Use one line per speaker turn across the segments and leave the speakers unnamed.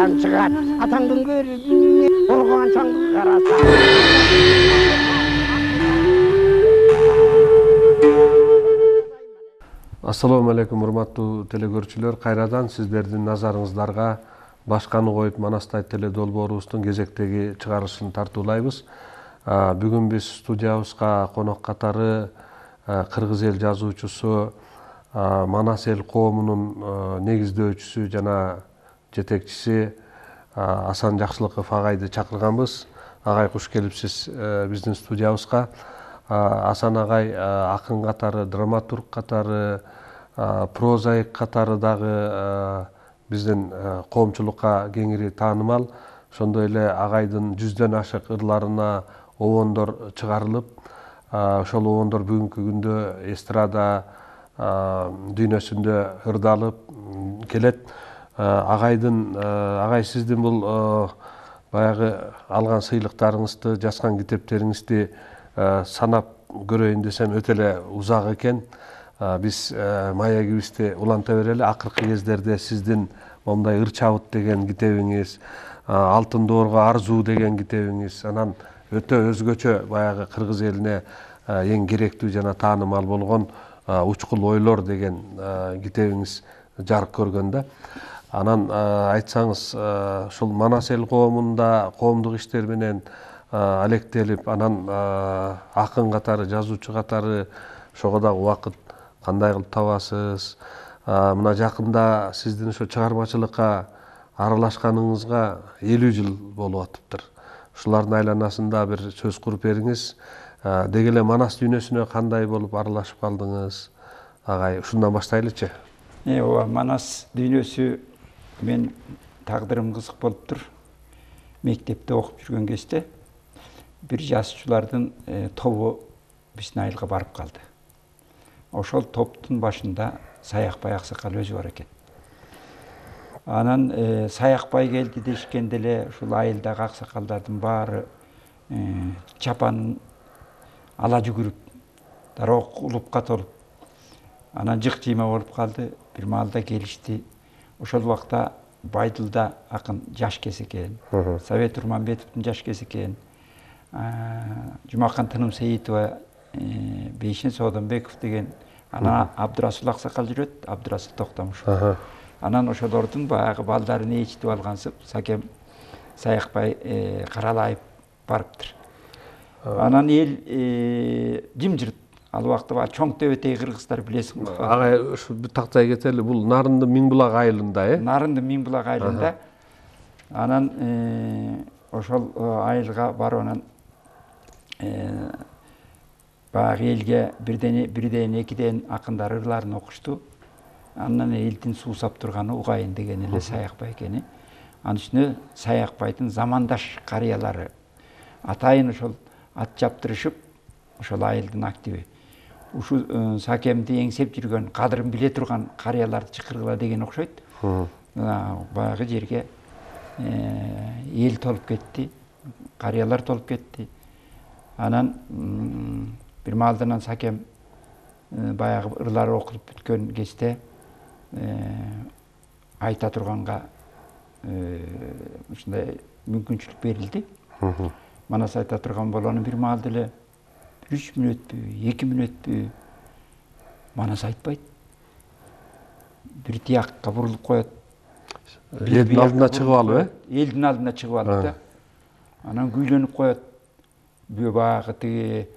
жан шығар, атаңдың көріне қорған шаңды қараса.
Ассаламу алейкум, урматтуу телекөрүүчүлөр. Кайрадан сиздердин назарыңыздарга башканы коюп Манастай теле долбоорубуздун кезектеги чыгарылышын тартуулайбыз. Бүгүн биз студиябызга конок катары кыргыз эл жазуучусу, Манас эл коомунун негиздөөчүсү жана жетекчиси Асан Жакшылыков агайды чакырганбыз. Агай куш келипсиз биздин студиябызга. Асан агай акын катары, драматург катары, прозаик катары дагы биздин коомчулукка кеңири таанымал. Ошондой эле агайдын 100дөн ашык ырларына обондор чыгарылып, ошол обондор бүгүнкү күндө эстрада дүйнөсүндө ырдалып келет. Агай сиздин бул баягы алган сыйлыктарыңызды, жазган китептериңизди санап көрөйүн десем өтө эле узак экен. Биз маегибизди уланта берели. Акыркы кездерде сиздин момундай Ыр чабыт деген китебиңиз, Алтын доорго арзуу деген китебиңиз, анан өтө өзгөчө баягы кыргыз элине эң керектүү жана таанымал болгон Учкул ойлор деген китебиңиз жарык көргөн да. Анан айтсаңыз, ушул Манас эл коомунда коомдук иштер менен алектелип, анан акын катары, жазуучу катары ошого дагы убакыт кандай кылып табасыз? Мына жакында сиздин ошо чыгармачылыкка аралашканыңызга 50 жыл болуп атыптыр. Ушулардын айланасында бир сөз куруп бериңиз. Деги эле Манас дүйнөсүнө кандай болуп аралашып калдыңыз? Агай, ушундан баштайлычы.
Ооба, Манас дүйнөсү мен тагдырым кызык болуптур. Мектепте окуп жүргөн кезде бир жазуучулардын тобу биздин айылга барып калды. Ошол топтун башында Саякбай аксакал өзү бар экен. Анан Саякбай келди дешкенде эле ушул айылдагы аксакалдардын баары чапанын ала жүгүрүп, дароо кулупка толуп, анан жык жыйма болуп калды. Бир маалда келишти. Ошол убакта Байдылда акын жаш кез экен. Совет Урманбетовдун жаш кез экен. Жумакан Тыным Сейитова, Бейшин Соодонбеков деген, анан Абдырасул аксакал жүрөт, Абдырасул Токтомушев. Анан ошолордун баягы балдарын ээрчитип алгансып, Сакем Саякбай каралайып барыптыр. Анан эл жымжырт. Ал убакта чоң төбөтөй кыргыздар билесиң.
Агай, ушу бир тактай кетели. Бул Нарынды Миңбулак айылында,
Нарынды Миңбулак айылында. Анан ошол айылга барып анан баягы элге бирден экиден акындар ырларын окушту. Андан элдин суусап турганы угайын деген эле Саякбай экени. Анын үстүнө Саякбайдын замандаш карыялары атайын ошол ат жаптырышып, ошол айылдын активи. Ушу Сакемди эңсеп жүргөн, кадырын биле турган карыяларды чакыргыла деген окшойт. Баягы жерге эл толуп кетти, карыялар толуп кетти. Анан бир маалдан Сакем баягы ырлары окулуп бүткөн кезде айта турганга ушундай мүмкүнчүлүк берилди. Манас айта турган болгону бир маалда эле 3 мүнөтпү, 2 мүнөтпү Манас айтпайт. Бир тиякка бурулуп коет.
Элдин алдына чыгып алып,
Элдин алдына чыгып алып да. Анан күйлөнүп коет. Баягы тиги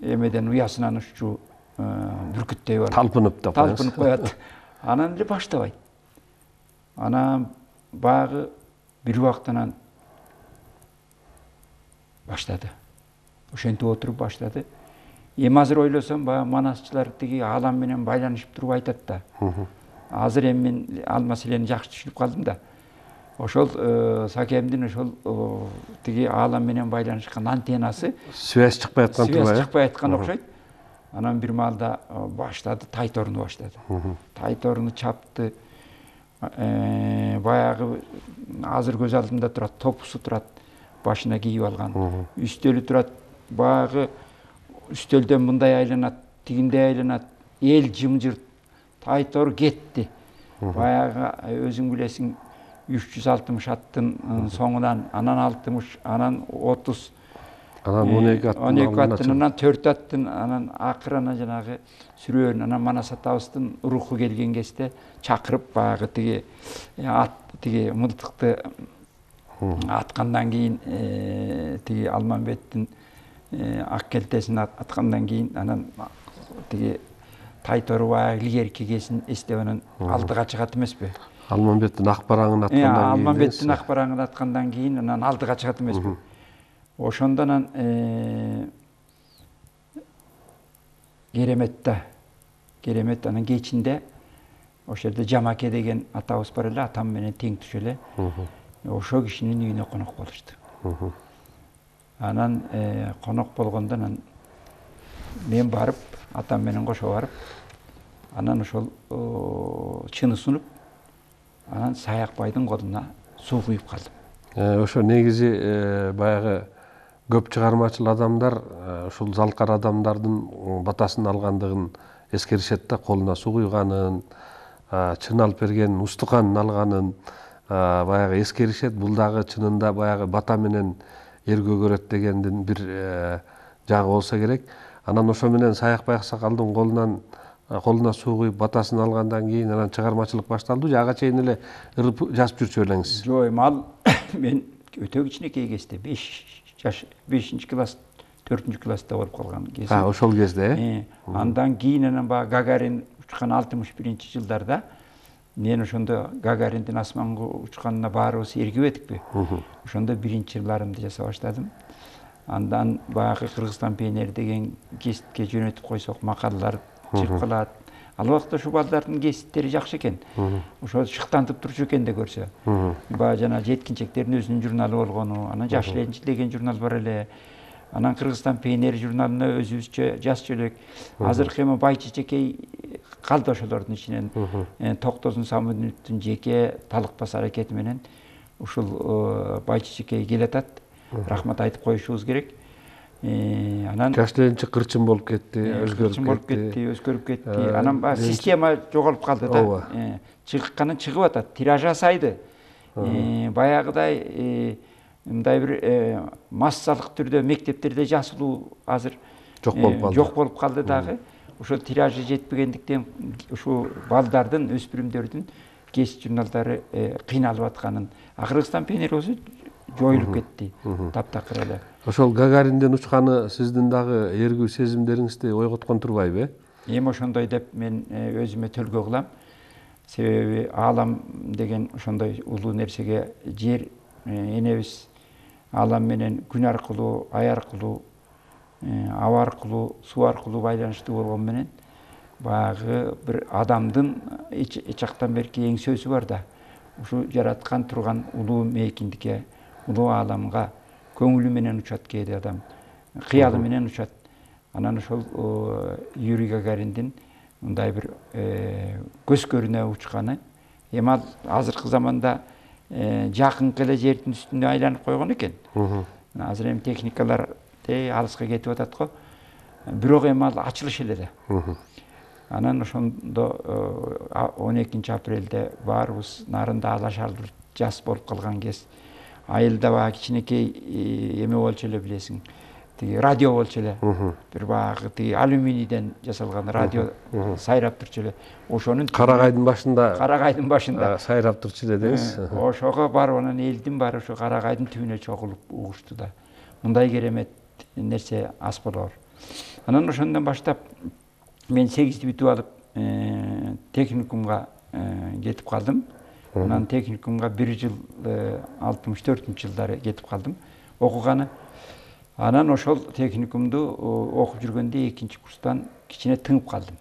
эмеден уясынан уччу бүркүттөй бар.
Талпынып да коет.
Талпынып коет. Анан эле баштабайт. Анан баягы бир убактан баштады. Ошентип отуруп баштады. Эми азыр ойлосом, баягы манасчылар тиги алам менен байланышып туруп айтат да. Азыр эми мен ал маселени жакшы түшүнүп калдым да. Ошол Сакемдин ошол тиги алам менен байланышкан антеннасы
связь чыкпай аткан турбайбы?
Связь чыкпай аткан окшойт. Анан бир маалда баштады, тайторуну баштады. Тайторуну чапты. Баягы азыр көз алдымда турат, топусу турат, башына кийип алган. Үстөлү турат, баягы үстөлдөн мындай айланат, тигиндей айланат. Эл жымжырт, тайтор кетти. Баягы өзүң билесиң, 360 аттын соңунан анан 60, анан 30,
анан 12
аттын, анан 4 аттын, анан акырына жанагы сүрөөнүн, анан Манас атабыздын руху келген кезде чакырып баягы тиги мылтыкты аткандан кийин тиги Алмамбеттин ак келтесин аткандан кийин анан тиги Тайтору баягы илгерки кезин эстеп анан алдыга чыгат эмеспи?
Алмамбеттин ак бараңын аткандан кийин.
Алмамбеттин ак бараңын аткандан кийин анан алдыга чыгат эмеспи? Ошондо анан Керемет анан кечинде ошол жерде Жамаке деген атабыз бар эле, атам менен тең түшө эле. Ошо кишинин үйүнө конок болушту. Анан конок болгондо анан мен барып, атам менен кошо барып, анан ошол чыны сунуп, анан Саякбайдын колуна суу куюп калдым.
Ошо негизи баягы көп чыгармачыл адамдар ушул залкар адамдардын батасын алгандыгын эскеришет да, колуна суу куйганын, чын алып берген устуканын алганын баягы эскеришет. Бул дагы чынында баягы бата менен эргө көрөт дегендин бир жагы болсо керек. Анан ошо менен Саякбай аксакалдын колуна суу куюп батасын алгандан кийин анан чыгармачылык башталды. Ага чейин эле ырып жазып жүрчү белеңиз?
Жок, эми мен өтө кичинекей кезде 5 класс, 4 класста болуп калган кезде.
Ошол кезде,
Андан кийин анан баягы Гагарин учкан 61-жылдарда мен ошондо Гагариндин асманга учканына баарыбыз эргип этикпи? Ошондо биринчи жырларымды жаса баштадым. Андан баягы Кыргызстан пионери деген гезитке жөнөтүп койсок, макалалар чыгып калат. Ал убакта ушу балдардын гезиттери жакшы экен. Ошо шыктантып турчу экен да көрсө. Баягы жана жеткинчектердин өзүнүн журналы болгону, анан Жаш Ленинчи деген журнал бар эле. Анан Кыргызстан пионери журналына өзүбүзчө жазчу элек. Азыркы эми Байчечекей калды ошолордун ичинен. Токтозун Самудиновдун жеке талыкпас аракети менен ушул Байчечекей келатат. Рахмат айтып коюшубуз керек. Анан
Жаш Ленинчи кырчын болуп кетти,
өзгөрүп кетти. Анан система жоголуп калды да. Чыгыкканын чыгып атат, тиражы азайды. Баягыдай мындай бир массалык түрдө мектептерде жазылуу азыр жок болуп калды дагы. Ошо тиражы жетпегендиктен ушу балдардын, өспүрүмдөрдүн гезит журналдары кыйналып атканын, Кыргызстан пионери болсо жоюлуп кетти таптакыр эле.
Ошол Гагаринден учканы сиздин дагы эргүү сезимдериңизди ойготкон турбайбы?
Эми ошондой деп мен өзүмө төлгө кылам. Себеби аалам деген ошондой улуу нерсеге жер энебиз аалам менен күн аркылуу, ай аркылуу, аба аркылуу, суу аркылуу байланыштуу болгон менен баягы бир адамдын эч жактан берки эң сөзү бар да. Ушу жараткан турган улуу мейкиндикке, улуу ааламга көңүлү менен учат кээде адам, кыялы менен учат. Анан ошол Юрий Гагариндин мындай бир көз көрүнө учканы, эми азыркы заманда жакынкы эле жердин үстүнө айланып койгон экен. Азыр эми техникалар алыска кетип атат го. Бирок эми ал ачылыш эле да. Анан ошондо 12-апрелде баарыбыз нарында алашалдыр жас болуп калган кез. Айылда баягы кичинекей эме болчу эле билесиң. Тиги радио болчу эле. Бир баягы тиги алюминийден жасалган радио сайрап турчу эле. Ошонун
Карагайдын башында сайрап турчу эле деңиз.
Ошого барып анан элдин баары ошо Карагайдын түбүнө чогулуп угушту да. Мындай керемет нерсе аз болор. Анан ошондон баштап мен 8 бүтүп алып техникумга кетип калдым. Анан техникумга 1 жыл 64-жылдары кетип калдым окуганы. Анан ошол техникумду окуп жүргөндө 2-курстан кичине тыңып калдым.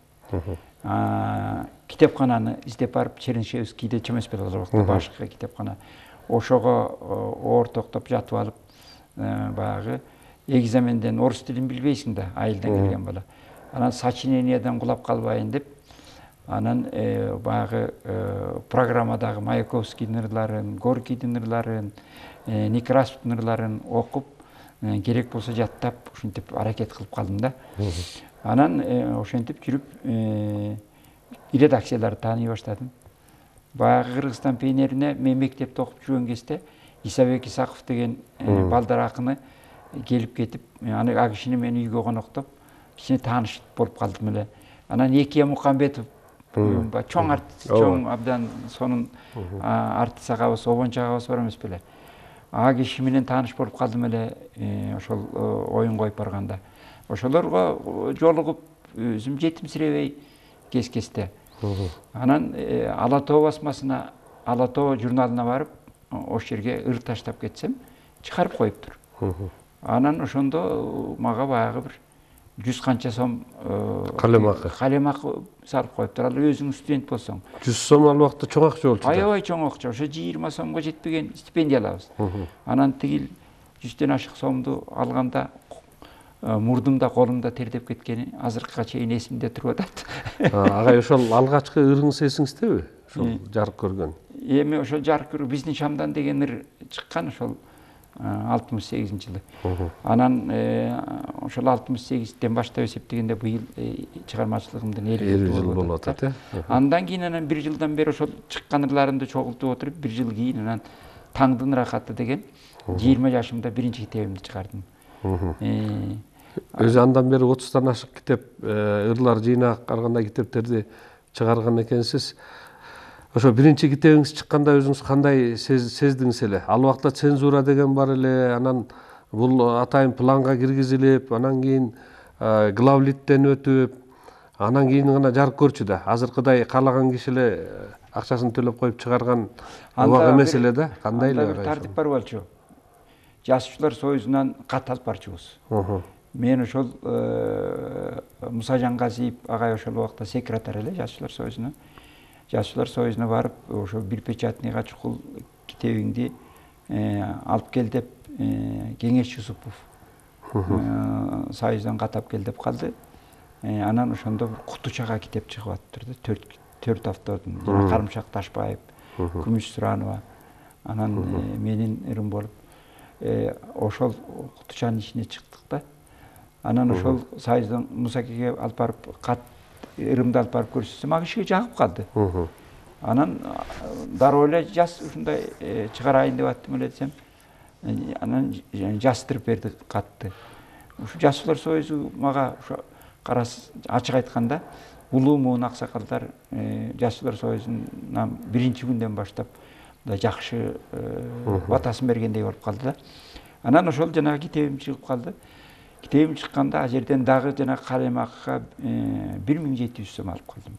Китепкананы издеп барып Чернышевскийде чөмөс беле башкы китепкана. Ошого ортоктоп жатып алып баягы экзаменден орус тилин билбейсиң да, айылдан келген бала. Анан сочиненияден кулап калбайын деп, анан баягы программадагы Маяковскийдин ырларын, Горкийдин ырларын, Некрасовдун ырларын окуп, керек болсо жаттап, ушинтип аракет кылып калдым да. Анан ошентип жүрүп редакцияларды тааный баштадым. Баягы Кыргызстан пионерине мен мектепте окуп жүргөн кезде Исабек Исаков деген балдар акыны келип кетип, аны а кишини мен үйгө коноктоп, кичине тааныш болуп калдым эле. Анан Экия Мукамбетов чоң артист, чоң абдан сонун артист агабыз, обончу агабыз бар эмес беле. А киши менен тааныш болуп калдым эле, ошол оюн коюп барганда. Ошолорго жолугуп, өзүм жетимсиребей кес-кесте. Анан Ала Тоо басмасына, Ала Тоо журналына барып, ошол жерге ыр таштап кетсем, чыгарып коюптур. Анан ошондо мага баягы бир 100 канча сом калемакы салып коюптур. Ал өзүң студент болсоң.
100 сом ал убакта чоң акча болчу.
Аябай чоң акча. Ошо 20 сомго жетпеген стипендия алабыз. Анан тигил 100ден ашык сомду алганда мурдумда, колумда тердеп кеткени азыркыга чейин эсимде туруп атат.
Агай, ошол алгачкы ырыңыз эсиңиздеби? Ошол жарык көргөн.
Эми ошол жарык көргөн биздин Шамдан деген ыр чыккан ошол 68-жылы. Анан ошол 68-ден баштап эсептегенде быйыл чыгармачылыгымдын 50 жыл болуп атат. Андан кийин анан 1 жылдан бери ошол чыккан ырларымды чогултуп отуруп, 1 жыл кийин анан Таңдын рахаты деген 20 жашымда биринчи китебимди чыгардым.
Өзү андан бери 30тан ашык китеп, ырлар жыйнак, ар кандай китептерди чыгарган экенсиз. Ошо биринчи китебиңиз чыкканда өзүңүз кандай сездиңиз эле? Ал убакта цензура деген бар эле, анан бул атайын планга киргизилип, анан кийин главлиттен өтүп, анан кийин гана жарык көрчү да. Азыркыдай каалаган киши эле акчасын төлөп коюп чыгарган убак эмес эле да. Кандай эле?
Анда бир тартип бар болчу. Жазуучулар союзунан кат алып барчубуз. Мен ошол Муса Жангазиев агай ошол убакта секретарь эле жазуучулар союзунун. Жазуучулар союзуна барып, ошо бир печатныйга чукул китебиңди алып кел деп Кеңеш Юсупов союздан катап кел деп калды. Анан ошондо бир Кутучага китеп чыгып аттыр да, 4 автордун. Жана Карымшак Ташбаев, Күмүш Суранова, анан менин ырым болуп ошол Кутучанын ичине чыктык да. Анан ошол союздан Мусакеге алып барып кат ырымды алып барып көрсөтсөм, ага кишиге жагып калды. Анан дароо эле жаз ушундай чыгарайын деп аттым эле десем, анан жаздырып берди катты. Ушу Жазуучулар союзу мага ошо ачык айтканда улуу муун аксакалдар Жазуучулар союзунан биринчи күндөн баштап жакшы батасын бергендей болуп калды да. Анан ошол жанагы китебим чыгып калды. Китебим чыкканда а жерден дагы жанагы калемакка 1700 сом алып калдым.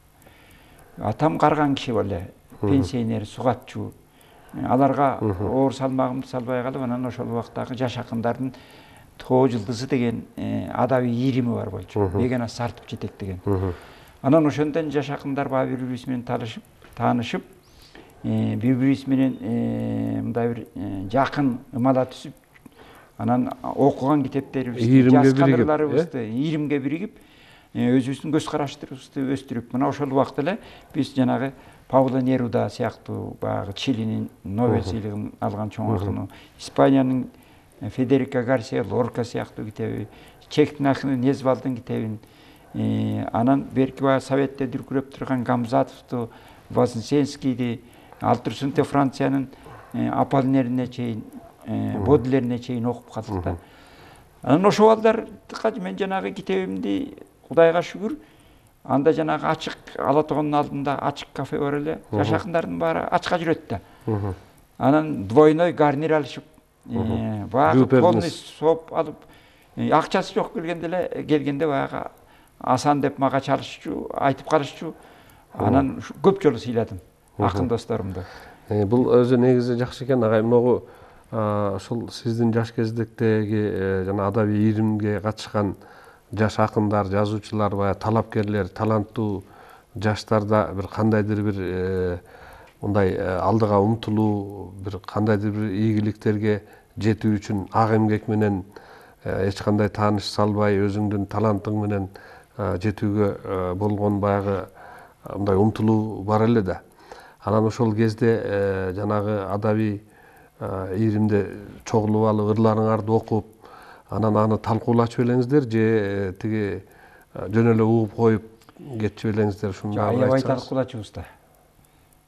Атам карган киши эле, пенсионер, сугатчу. Аларга оор салмагымды салбай калып, анан ошол убактагы жаш акындардын Тоо жылдызы деген адабий ийрими бар болчу. Бегена Сартып жетектеген. Анан ошондон жаш акындар бири-бириси менен таанышып, бири-бириси менен мындай бир жакын ымала түзүп, анан окуган китептерибизди, жазган ырларыбызды ийримге биригип, өзүбүздүн көз караштарыбызды өстүрүп, мына ошол убакта эле биз жанагы Пабло Неруда сыяктуу баягы Чилинин Нобель сыйлыгын алган чоң акыны, Испаниянын Федерико Гарсия Лорка сыяктуу китеби, Чехтин акыны Незвалдын китебин, анан берки баягы Советте дүркүрөп турган Гамзатовду, Вознесенскийди, ал Турсунте Франциянын Аполлинерине чейин, Бодлерине чейин окуп калдык да. Анан ошол балдарга мен жанагы китебимди Кудайга шүгүр, анда жанагы ачык Ала Тоонун алдында ачык кафе бар эле, жаш акындардын баары ачка жүрөт да. Анан двойной гарнир алышып, баягы полный соп алып, акчасы жок келгенде баягы Асан деп мага чалышчу, айтып калышчу. Анан көп жолу сыйладым акын досторумду.
Бул өзү негизи жакшы экен, агай. Могу ошол сиздин жаш кездиктеги жана адабий ийримге катышкан жаш акындар, жазуучулар, баягы талапкерлер, таланттуу жаштарда бир кандайдыр бир мындай алдыга умтулуу, бир кандайдыр бир ийгиликтерге жетүү үчүн ак эмгек менен эч кандай тааныш салбай, өзүңдүн талантың менен жетүүгө болгон баягы мындай умтулуу бар эле да. Анан ошол кезде жанагы адабий ийримде чогулуп алып, ырларыңарды окуп, анан аны талкуулачу белеңиздер же тиги жөн эле угуп коюп кетчү белеңиздер? Ушуну
аябай талкуулачубуз да.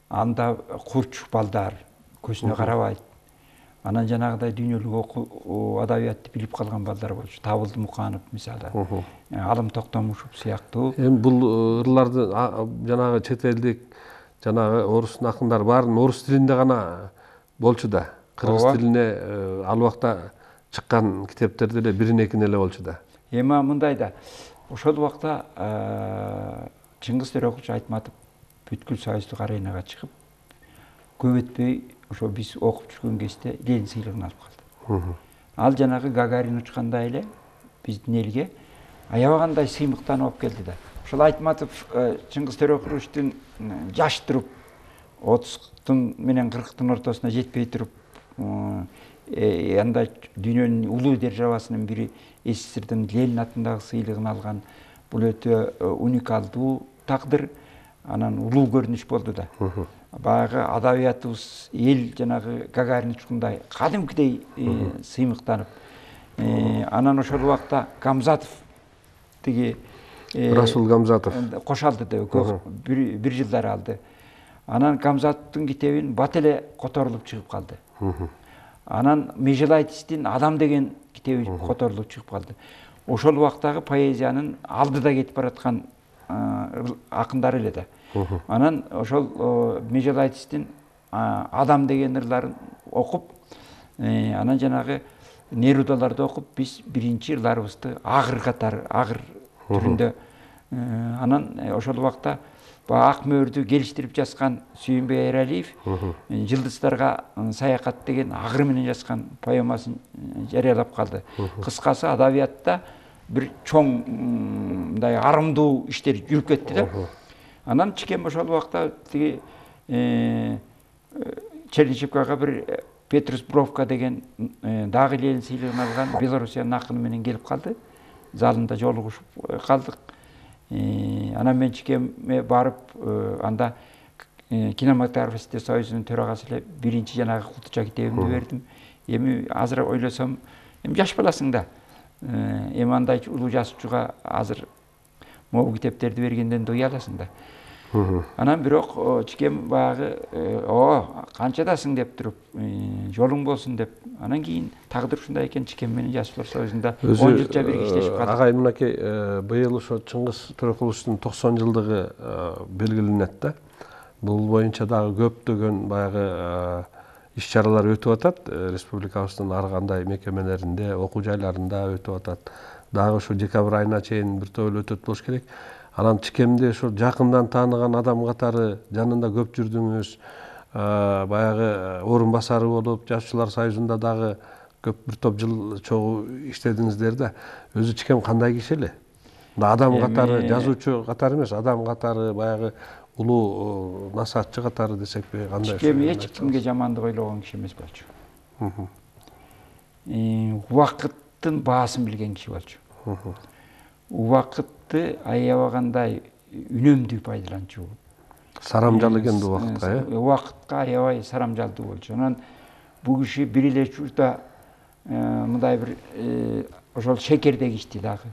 анда курч балдар көзүнө карабайт. Анан жанагыдай дүйнөлүк адабиятты билип калган балдар болчу. Табылды Муканов мисалы, Алым Токтомушев сыяктуу.
Эми бул ырларды жанагы чет элдик жанагы орус акындар баарын орус тилинде гана болчу да. Кыргыз тилине ал убакта чыккан китептерде эле бирин экин эле болчу да.
Эми мындай да. Ошол убакта Чыңгыз Төрөкулчу Айтматов бүткүл союздук аренага чыгып, көп өтпөй ошо биз окуп жүргөн кезде Ленин сыйлыгын алып калды. Ал жанагы Гагарин учкандай эле биздин элге аябагандай сыймыктанып алып келди да. Ошол Айтматов Чыңгыз Төрөкулчудан жаш туруп 30 менен 40 ортосуна жетпей туруп, анда дүйнөнүн улуу державасынын бири СССРдин Ленин атындагы сыйлыгын алган. Бул өтө уникалдуу тагдыр, анан улуу көрүнүш болду да. Баягы адабиятыбыз эл жанагы Гагарин учкундай кадимкидей сыймыктанып, анан ошол убакта Гамзатов тиги
Расул Гамзатов
кошалды да, бир жылдар алды. Анан Гамзатовдун китебин бат эле которулуп чыгып калды. Анан Межелайтистин Адам деген китеби которулуп чыгып калды. Ошол убактагы поэзиянын алдыда кетип бараткан акындар эле да. Анан ошол Межелайтистин Адам деген ырларын окуп, анан жанагы Нерудаларды окуп, биз биринчи ырларыбызды агыр түрүндө, анан ошол убакта ак мөөрдү келиштирип жазган Сүйүнбай Эралиев Жылдыздарга саякат деген агыр менен жазган поэмасын жарыялап калды. Кыскасы адабиятта бир чоң мындай арымдуу иштер жүрүп кетти да. Анан Чикем ошол убакта тиги Черничевкага бир Петрус Бровка деген дагы Ленин сыйлыгын алган Белоруссиянын акыны менен келип калды. Залында жолугушуп калдык. Анан мен Чикемге барып, анда кинематографисттер союзунун төрагасы эле биринчи жанагы култуча китебимди бердим. Эми азыр ойлосом, эми жаш баласың да. Эми андай улуу жазуучуга азыр могу китептерди бергенден да уяласың да. Анан бирок Чикем баягы канчадасың деп туруп, жолуң болсун деп. Анан кийин тагдыр ушундай экен, Чикем менен Жазуучулар союзунда 10 жылча биргиштешип калдык.
Агай мынакей быйыл ошо Чыңгыз Төрөкулчунун 90 жылдыгы белгиленет да. Бул боюнча дагы көптөгөн баягы иш-чаралар өтүп атат. Республикабыздын ар кандай мекемелеринде, окуу жайларында өтүп атат. Дагы ошо декабрь айына чейин бир топ эле өтөт болуш керек. Анан Чикемди ошо жакындан тааныган адам катары жанында көп жүрдүңүз. Баягы орун басары болуп, Жазуучулар союзунда дагы көп бир топ жыл чогуу иштедиңиздер да. Өзү Чикем кандай киши эле? Адам катары, жазуучу катары эмес, адам катары, баягы улуу насаатчы катары десекпи, кандай?
Чикем эч кимге жамандык ойлогон киши эмес болчу. Убакыттын баасын билген киши болчу. Убакытты аябагандай үнөмдүү пайдаланчу.
Сарамжал экен бул убакытка,
Убакытка аябай сарамжалдуу болчу. Анан бул киши бир эле учурда мындай бир ошол Шекердеги ишти дагы,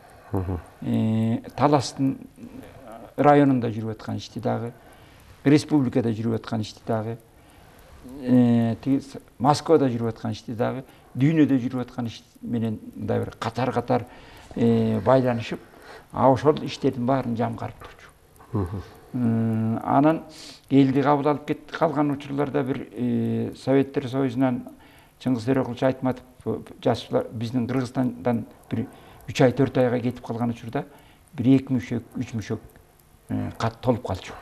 Таластын районунда жүрүп аткан ишти дагы, республикада жүрүп аткан ишти дагы, Москвада жүрүп аткан ишти дагы, дүйнөдө жүрүп аткан иш менен мындай бир катар байланышып, ошол иштердин баарын жамгарып турчу. Анан элди кабыл алып калган учурларда бир Советтер Союзунан Чыңгыз Төрөкулчу Айтматов жазуучулар биздин Кыргызстандан бир 3 ай 4 айга кетип калган учурда бир 2 мүшөк, 3 мүшөк кат толуп калчу.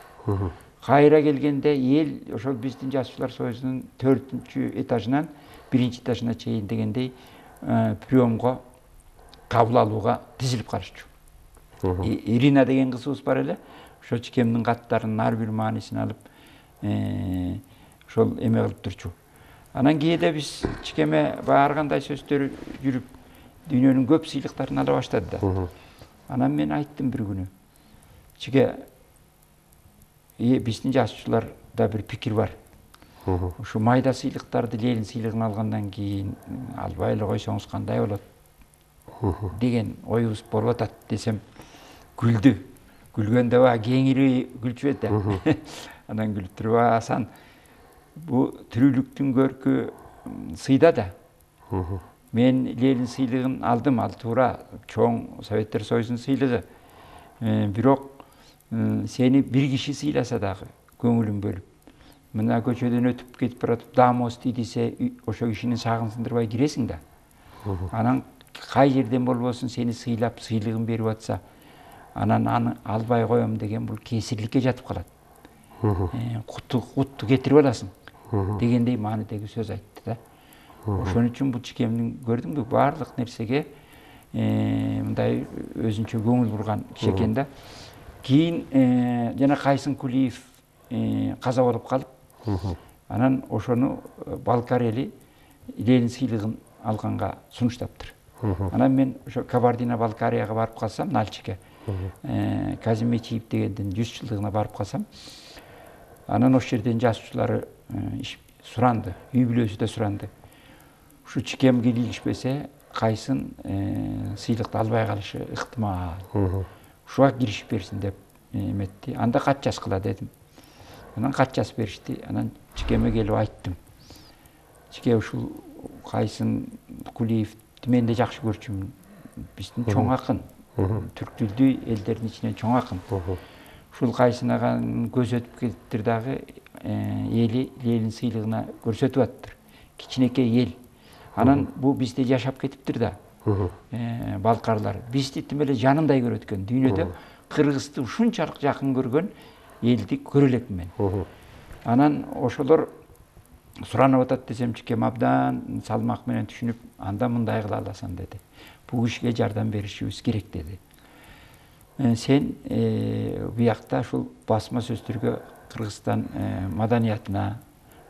Кайра келгенде эл ошол биздин Жазуучулар Союзунун 4-чү этажынан 1-чи этажына чейин дегендей приемго кабыл алууга тизилип калышчу. Ирина деген кызыбыз бар эле. Ошо Чикемдин каттарынын ар бир маанисин алып, ошол эме кылып турчу. Анан кээде биз Чикеме ар кандай сөздөр жүрүп, дүйнөнүн көп сыйлыктарын ала баштады да. Анан мен айттым бир күнү. Чике, биздин жазуучуларда бир пикир бар. Ушу майда сыйлыктарды Ленин сыйлыгын алгандан кийин албай эле койсоңуз кандай болот деген оюбуз болуп атат десем күлдү. Күлгөндө кеңири күлчү эте. Анан күлүп туруп, Асан бу тирүүлүктүн көркү сыйда да. Мен Ленин сыйлыгын алдым, ал туура чоң Советтер Союзунун сыйлыгы. Бирок сени бир киши сыйласа дагы көңүлүң бөлүп, мына көчөдөн өтүп кетип баратып дамости десе, ошо кишини сагынсындырбай киресиң да. Анан кай жерден болбосун сени сыйлап, сыйлыгын берип атса, анан аны албай коем деген бул кесирликке жатып калат. Кутту кетирип аласың дегендей маанидеги сөз айтты да. Ошон үчүн бул Чикемдин көрдүңбү баардык нерсеге мындай өзүнчө көңүл бурган киши экен да. Кийин жана Кайсын Кулиев каза болуп калып, анан ошону Балкар эли Ленин сыйлыгын алганга сунуштаптыр. Анан мен ошо Кабардино-Балкарияга барып калсам, Нальчикке, Казим Мечиев дегендин 100 жылдыгына барып калсам, анан ошол жерден жазуучулары суранды, үй бүлөсү да суранды. Ушу Чикем киришпесе, Кайсын сыйлыкты албай калышы ыктымал. Ушуга киришип берсин деп эметти. Анда кат жазгыла дедим. Анан кат жазып беришти. Анан Чикеме келип айттым. Чике ушул Кайсын Кулиевди мен да жакшы көрчүмүн. Биздин чоң акын, түрк тилдүү элдердин ичинен чоң акын. Ушул Кайсын аганын көрсөтүп кетиптир дагы, эли Ленин сыйлыгына көрсөтүп аттыр. Кичинекей эл. Анан бул бизде жашап кетиптир да. Балкарлар бизди тим эле жанымдай көрөт экен. Дүйнөдө Кыргызды ушунчалык жакын көргөн элди көрө элекмин мен. Анан ошолор суранып атат десем, Чикем абдан салмак менен түшүнүп, анда мындай кыла аласың деди. Бул кишиге жардам беришибиз керек деди. Сен буякта ушул басма сөздөргө Кыргызстан маданиятына,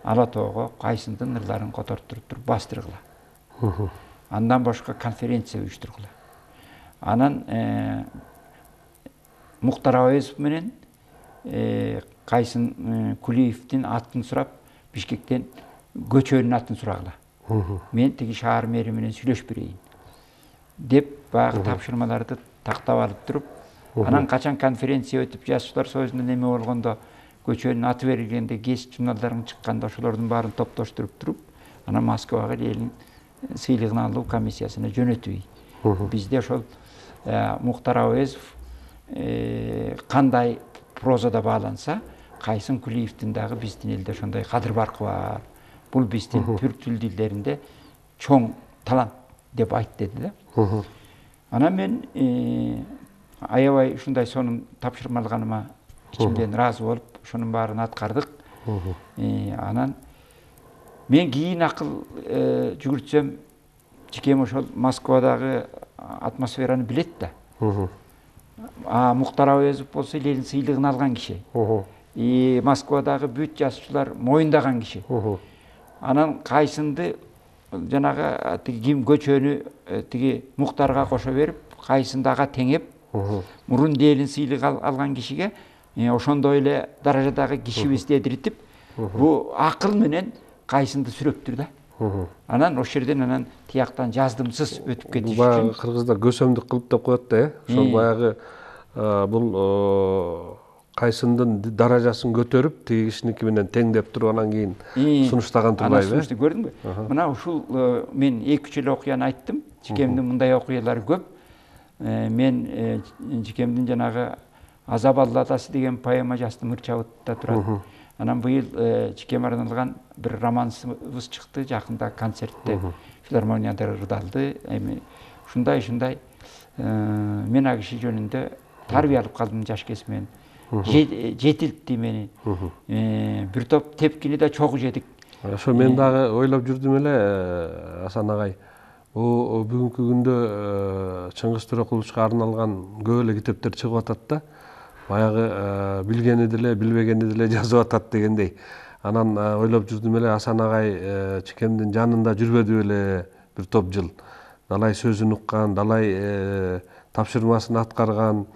Ала тоого Кайсындын ырларын которуп туруп бастыргыла. Андан башка конференция уюштургула. Анан Муктар Абаезов менен Кайсын Кулиевдин атын сурап, Бишкектен көчөнүн атын сурагыла. Мен тиги шаар мэри менен сүйлөшүп берейин деп баягы тапшырмаларды тактап алып туруп, анан качан конференция өтүп, Жазуучулар союзунда неме болгондо, көчөнүн аты берилгенде, гезит журналдарын чыкканда ошолордун баарын топтоштуруп туруп, анан Москвага Ленин сыйлыгын алуу комиссиясына жөнөтүй. Бизде ошол Муктар Абаезов кандай прозада бааланса, Кайсын Кулиевдин дагы биздин элде ошондой кадыр баркы бар. Бул биздин түрк тилдеринде чоң талант деп айт деди да. Анан мен аябай ушундай сонун тапшырма алганыма ичимден ыраазы болуп, ошонун баарын аткардык. Анан мен кийин акыл жүгүртсөм, Чикем ошол Москвадагы атмосфераны билет да. Муктар Абаезов болсо Ленин сыйлыгын алган киши. Москвадагы бүт жазуучулар моюндаган киши. Анан Кайсынды жанагы ким көчөнү тиги Муктарга кошо берип, Кайсынды ага теңеп, мурун Ленин сыйлык алган кишиге ошондой эле даражадагы кишибиз дедиритип, бу акыл менен Кайсынды сүрөптүр да. Анан ошол жерден анан тияктан жаздымсыз өтүп кетиш үчүн.
Баягы кыргыздар көсөмдүк кылып деп коет да, ошол баягы бул Кайсындын даражасын көтөрүп, тиги кишиники менен теңдеп туруп, анан кийин сунуштаган турбайбы?
Анан сунушту көрдүңбү? Мына ушул мен 2-3 эле окуяны айттым. Чикемдин мындай окуялары көп. Мен Чикемдин жанагы Азап Алладасы деген поэма жаздым, Ырчабытта турат. Анан быйыл Чикем арналган бир романсыбыз чыкты, жакында концертте филармонияда ырдалды. Эми ушундай мен а киши жөнүндө тарбия алып калдым жаш кезимден. Жетилтти мени. Бир топ тепкини да чогуу жедик.
Ошо мен дагы ойлоп жүрдүм эле, Асан агай. Бул бүгүнкү күндө Чыңгыз Төрөкуловичка арналган көп эле китептер чыгып атат да. Баягы билгени деле, билбегени деле жазып атат дегендей. Анан ойлоп жүрдүм эле, Асан агай Чикемдин жанында жүрбөдү беле бир топ жыл. Далай сөзүн уккан, далай тапшырмасын аткарган,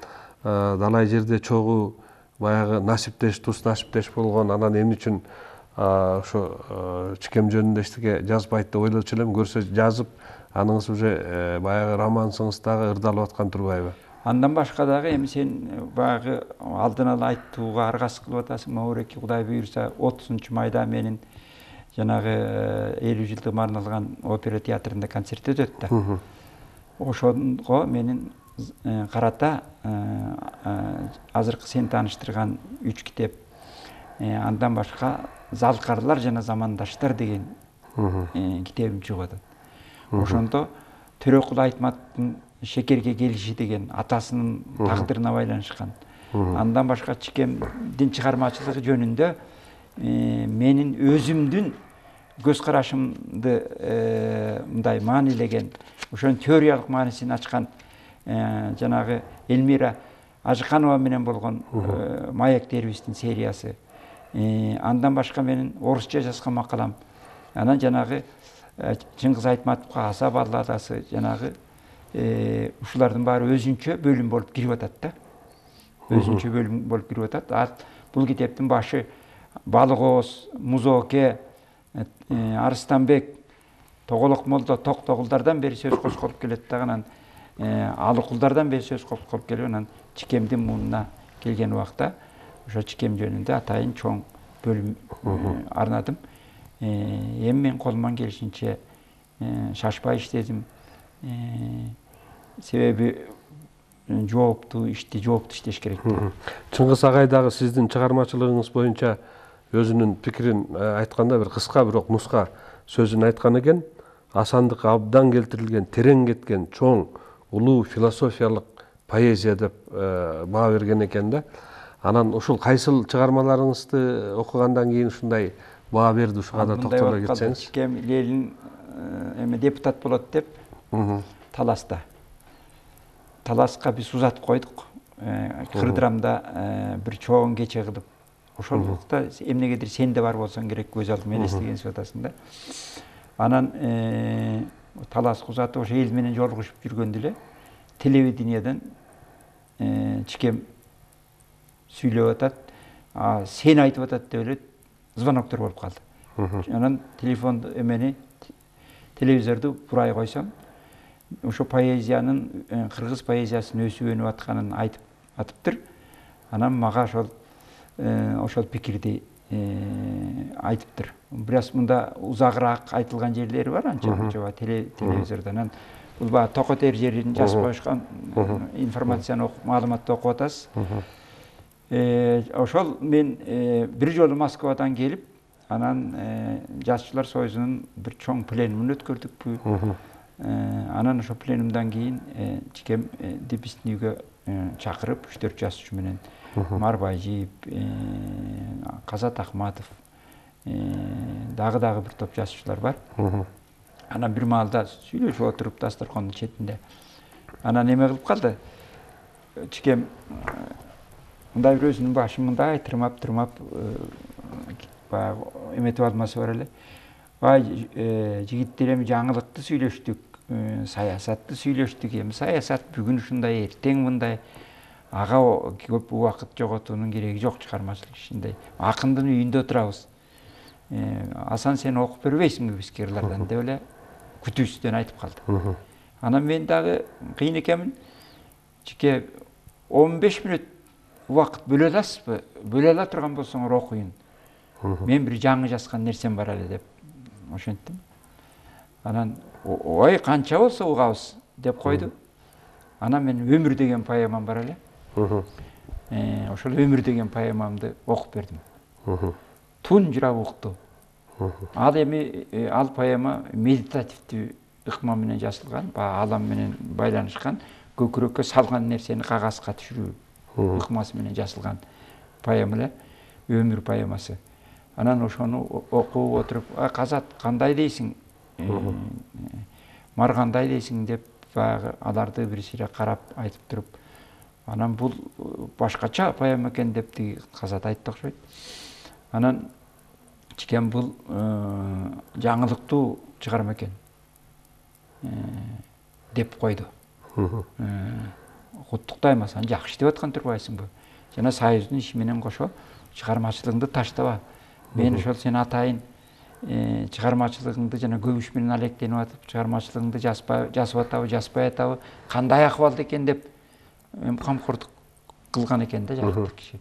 далай жерде чогуу баягы насиптеш, тус насиптеш болгон. Анан эмне үчүн ошо Чикем жөнүндө эчтеке жазбайт деп ойлочу элем. Көрсө жазып, аныңыз уже баягы романсыңыз дагы ырдалып аткан турбайбы?
Андан башка дагы эми сен баягы алдын ала айтууга аргасы кылып атасың. Мауреки Кудай буйрса 30 майда менин жанагы 50 жылдыгыма арналган опера театрында концерт өтөт да. Ошого менин карата азыркы сен тааныштырган 3 китеп, андан башка Залкарлар жана замандаштар деген китебим чыгып атат. Ошондо Төрөкул Айтматтын Шекерге келиши деген атасынын тагдырына байланышкан. Андан башка Чикемдин чыгармачылыгы жөнүндө менин өзүмдүн көз карашымды мындай маанилеген, ошонун теориялык маанисин ачкан жанагы Элмира Ажыканова менен болгон Маяк дербистин сериясы. Андан башка менин орусча жазган макалам. Анан жанагы Чыңгыз Айтматовго Аса балладасы жанагы ушулардын баары өзүнчө бөлүм болуп кирип атат да. Өзүнчө бөлүм болуп кирип атат. Бул китептин башы Балык Ооз, Музооке, Арыстанбек, Тоголок молдо Токтогулдардан бери сөз козголуп келет да. Анан Алыкулдардан бери сөз козголуп келип, анан Чикемдин муунуна келген убакта ошо Чикем жөнүндө атайын чоң бөлүм арнадым. Эми мен колуман келишинче шашпай иштедим. Себеби жооптуу иштеш керек.
Чыңгыз агай дагы сиздин чыгармачылыгыңыз боюнча өзүнүн пикирин айтканда бир кыска бирок нуска сөзүн айткан экен. Асандык абдан келтирилген, терең кеткен, чоң, улуу философиялык поэзия деп баа берген экен да. Анан ушул кайсыл чыгармаларыңызды окугандан кийин ушундай баа берди, ушуга да токтоло кетсеңиз.
Чикем Лелин эме депутат болот деп таласта. Таласка биз узатып койдук. Кырдырамда бир чоң кече кылып. Ошол убакта эмнегедир сен да бар болсоң керек, көз алдыма элестеген атасың да. Анан таласка узатып ошо эл менен жолугушуп жүргөндө эле телевидениеден Чикем сүйлөп атат, сен айтып атат деп эле звоноктор болуп калды. Анан телефонду эмени телевизорду бурай койсом, ошо поэзиянын, кыргыз поэзиясынын өсүп өнүп атканын айтыптыр. Анан мага ошол пикирди айтыптыр. Бирок мында узагыраак айтылган жерлери бар анча телевизордо. Анан бул баа токотер жерин жазып коюшкан информацияны маалыматты окуп атасыз. Ошол мен бир жолу Москвадан келип, анан Жазчылар союзунун бир чоң пленумун өткөрдүкпү. Анан ошо пленумдан кийин Чикемди биздин үйгө чакырып 3-4 жазчу менен Марбайжиев, Казат Акматов, дагы бир топ жазчулар бар. Анан бир маалда сүйлөшүп отуруп дасторкондун четинде. Анан эме кылып калды. Чикем мындай бир өзүнүн башын мындай тырмап баягы эметип алмаса бар эле. Жигиттер эми жаңылыкты сүйлөштүк, саясатты сүйлөштүк. Эми саясат бүгүн ушундай, эртең мындай. Ага көп убакыт жоготуунун кереги жок чыгармачылык ишинде. Акындын үйүндө отурабыз. Асан сен окуп бербейсиңби биз кырлардан деп эле күтүүсүдөн айтып калды. Анан мен дагы кыйын экенмин. Чике 15 мүнөт убакыт бөлө аласызбы? Бөлө ала турган болсоңор окуйун. Мен бир жаңы жазган нерсем бар эле деп ошентим. Анан ой канча болсо угабыз деп койду. Анан мен Өмүр деген поэмам бар эле. Ошол Өмүр деген поэмамды окуп бердим. Тунжурап укту. Ал поэма медитативдүү ыкма менен жазылган, алам менен байланышкан, көкүрөккө салган нерсени кагазга түшүрүү ыкмасы менен жазылган поэма эле, Өмүр поэмасы. Анан ошону окуп отуруп, Казат кандай дейсиң? Мар кандай дейсиң деп аларды бир сире карап айтып туруп, анан бул башкача поэма экен деп Казат айтты окшойт. Анан Чикем бул жаңылыктуу чыгарма экен деп койду. Куттуктайм, Асан жакшы деп аткан турбайсыңбы? Жана Союздун иши менен кошо чыгармачылыгыңды таштаба. Мен ошол сен атайын чыгармачылыгыңды жана көп иш менен алектенип атып, чыгармачылыгыңды жазып атабы, жазбай атабы, кандай акыбалда экен деп камкордук кылган экен да жакшы киши.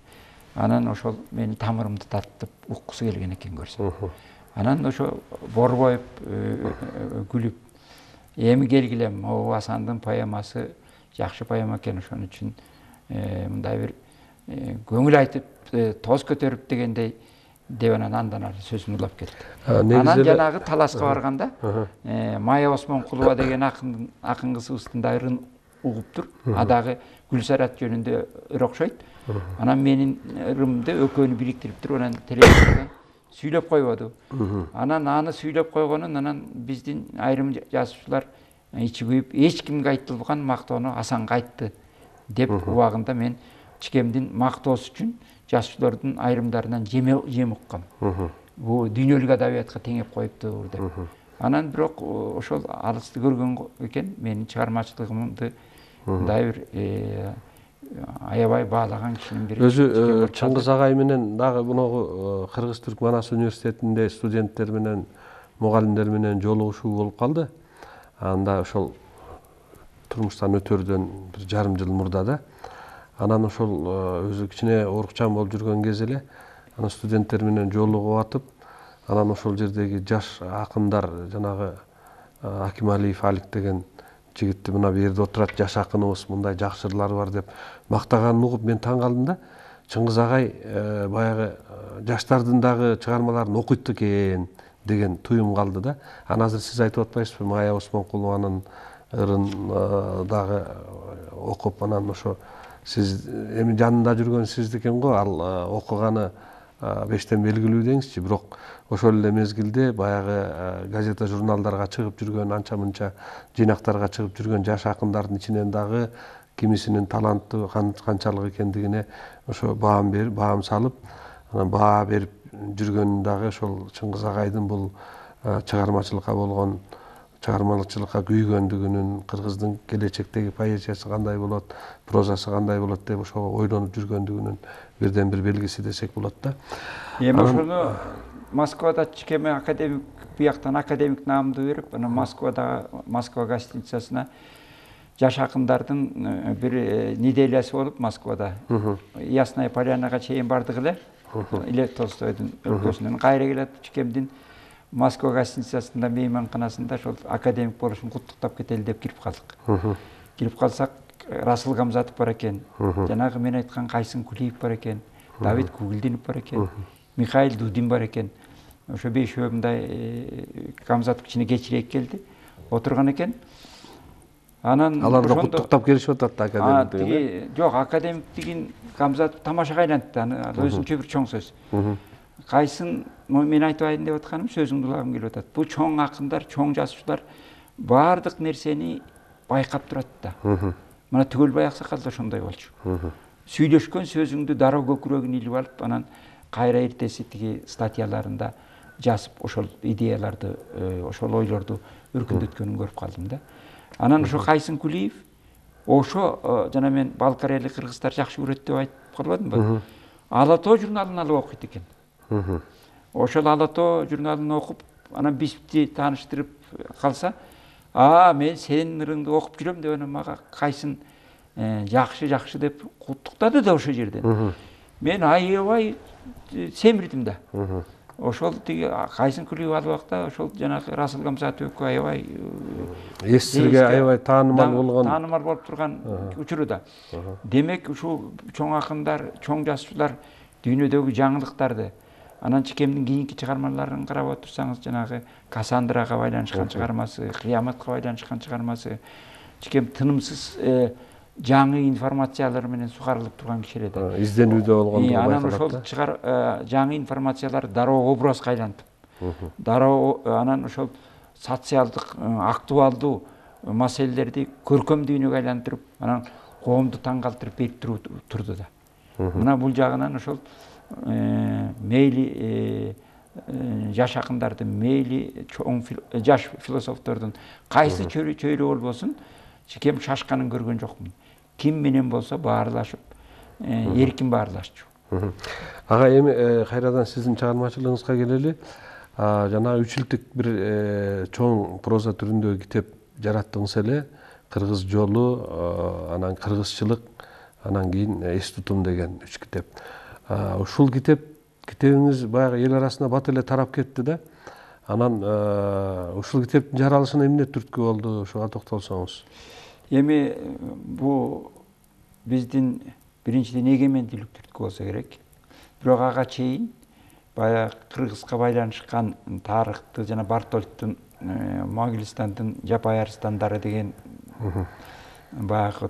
Анан ошол менин тамырымды тартып уккусу келген экен көрсөм. Анан ошо борбоюп күлүп эми келгилем, Асандын поэмасы жакшы поэма экен, ошон үчүн мындай бир көңүл айтып тоз көтөрүп дегендей деп андан ары сөзүн улап кетти. Анан жанагы талашка барганда Майя Осмонкулова деген акын кызыбыздын дайрын угуптур. Адагы Гүлсарат жөнүндө окшойт. Анан менин ырымды экөөнү бириктириптир, анан телевизордон сүйлөп койбоду. Анан аны сүйлөп койгонун анан биздин айрым жазуучулар ичи күйүп эч кимге айтылбаган мактоону Асанга айтты деп убагында мен чикемдин мактоосу үчүн жазуучулардын айрымдарынан жем уккам. Бул дүйнөлүк адабиятка теңеп коюптур деп. Анан бирок ошол алысты көргөн экен, менин чыгармачылыгымды мындай бир аябай баалаган кишинин бири.
Өзү Чыңгыз агай менен дагы муногу Кыргыз Түрк Манас университетинде студенттер менен, мугалимдер менен жолугушуу болуп калды. Анда ошол турмуштан өтөрдөн бир жарым жыл мурда да. Анан ошол өзү кичине оорукчан болуп жүргөн кез эле анан студенттер менен жолугуп атып, анан ошол жердеги жаш акындар, жанагы Акималиев Алик деген жигитти мына бу жерде отурат, жаш акыныбыз, мындай жакшы ырлары бар деп мактаганын угуп мен таң калдым да. Чыңгыз агай баягы жаштардын дагы чыгармаларын окуйт экен деген туюм калды да. Анан азыр сиз айтып атпайсызбы, Майя Осмонкулованын ырын дагы окуп, анан ошо сиз эми жанында жүргөн сиз экен го, ал окуганы бештен белгилүү деңизчи. Бирок ошол эле мезгилде баягы газета журналдарга чыгып жүргөн, анча мынча жыйнактарга чыгып жүргөн жаш акындардын ичинен дагы кимисинин таланттуу канчалык экендигине ошо баам салып, анан баа берип жүргөнүн дагы ошол Чыңгыз агайдын бул чыгармачылыкка болгон, чыгармачылыкка күйгөндүгүнүн, кыргыздын келечектеги поэзиясы кандай болот, прозасы кандай болот деп ошого ойлонуп жүргөндүгүнүн бирден бир белгиси десек болот да.
Эми ошону Москвада чикеме академик, бияктан академик наамды берип, анан Москва гостиницасына жаш акындардын бир неделясы болуп Москвада. Ясная Полянага чейин бардык эле. Лев Толстойдун өлкөсүнөн кайра келет, чикемдин Москва гостиницасында мейманканасында ошол академик болушун куттуктап кетели деп кирип калдык. Кирип калсак, Расыл Гамзатов бар экен, жанагы мен айткан Кайсын Кулиев бар экен, Давид Кугилдинов бар экен, Михаил Дудин бар экен. Ошо бешөө мындай Гамзатов кичине кечирээк келди, отурган экен. Анан
алар да куттуктап келишип атат да академик.
Жок, академик деген Гамзатов тамашага айлантты, аны өзүнчө бир чоң сөз. Кайсын мен айтайын деп атканым, сөзүңдү улагым келип атат. Бул чоң акындар, чоң жазуучулар баардык нерсени байкап турат да. Мына Түгөлбай Аксакал да ошондой болчу. Сүйлөшкөн сөзүңдү дароо көкүрөгүн илип алып, анан кайра эртеси тиги статьяларында жазып, ошол идеяларды, ошол ойлорду өркүндөткөнүн көрүп калдым да. Анан ошо Кайсын Кулиев, ошо жана мен Балкарели кыргыздар жакшы көрөт деп айтып калбадымбы? Ала Тоо журналын алып окуйт экен. Ошол Ала Тоо журналын окуп, анан бизди тааныштырып калса, мен сенин ырыңды окуп жүрөм деп анан мага Кайсын жакшы деп куттуктады да ошол жерден. Мен аябай семирдим да. Ошол тиги Кайсын Кулиев ал убакта ошол жанагы Расыл Гамзатов экөө аябай
эсирге аябай
таанымал болуп турган учурда. Демек ушул чоң акындар, чоң жазуучулар дүйнөдөгү жаңылыктарды, анан чикемдин кийинки чыгармаларын карап отурсаңыз, жанагы Кассандрага байланышкан чыгармасы, Кыяматка байланышкан чыгармасы, чикем тынымсыз жаңы информациялар менен сугарылып турган киши эле.
Изденүүдө болгондугу байкалат.
Анан ошол жаңы информациялар дароо образга айлантып, дароо анан ошол социалдык, актуалдуу маселелерди көркөм дүйнөгө айлантырып, анан коомду таң калтырып берип турду да. Мына бул жагынан ошол мейли жаш акындардын, мейли чоң жаш философтордун кайсы чөйрө болбосун, чикем шашканын көргөн жокмун. Ким менен болсо баарлашып, эркин баарлашчу.
Ага, эми кайрадан сиздин чыгармачылыгыңызга келели. Жана 3 жылдык бир чоң проза түрүндөгү китеп жараттыңыз эле. Кыргыз жолу, анан кыргызчылык анан кийин эс тутум деген 3 китеп. Ушул китебиңиз баягы эл арасына бат эле тарап кетти да. Анан ушул китептин жаралышына эмне түрткү болду? Ошого токтолсоңуз.
Эми бу биздин биринчиден эгемендүүлүк түрткү болсо керек. Бирок ага чейин баягы Кыргызга байланышкан тарыхты жана Бартольдтун Могилистандын Жапай арыстандары деген баягы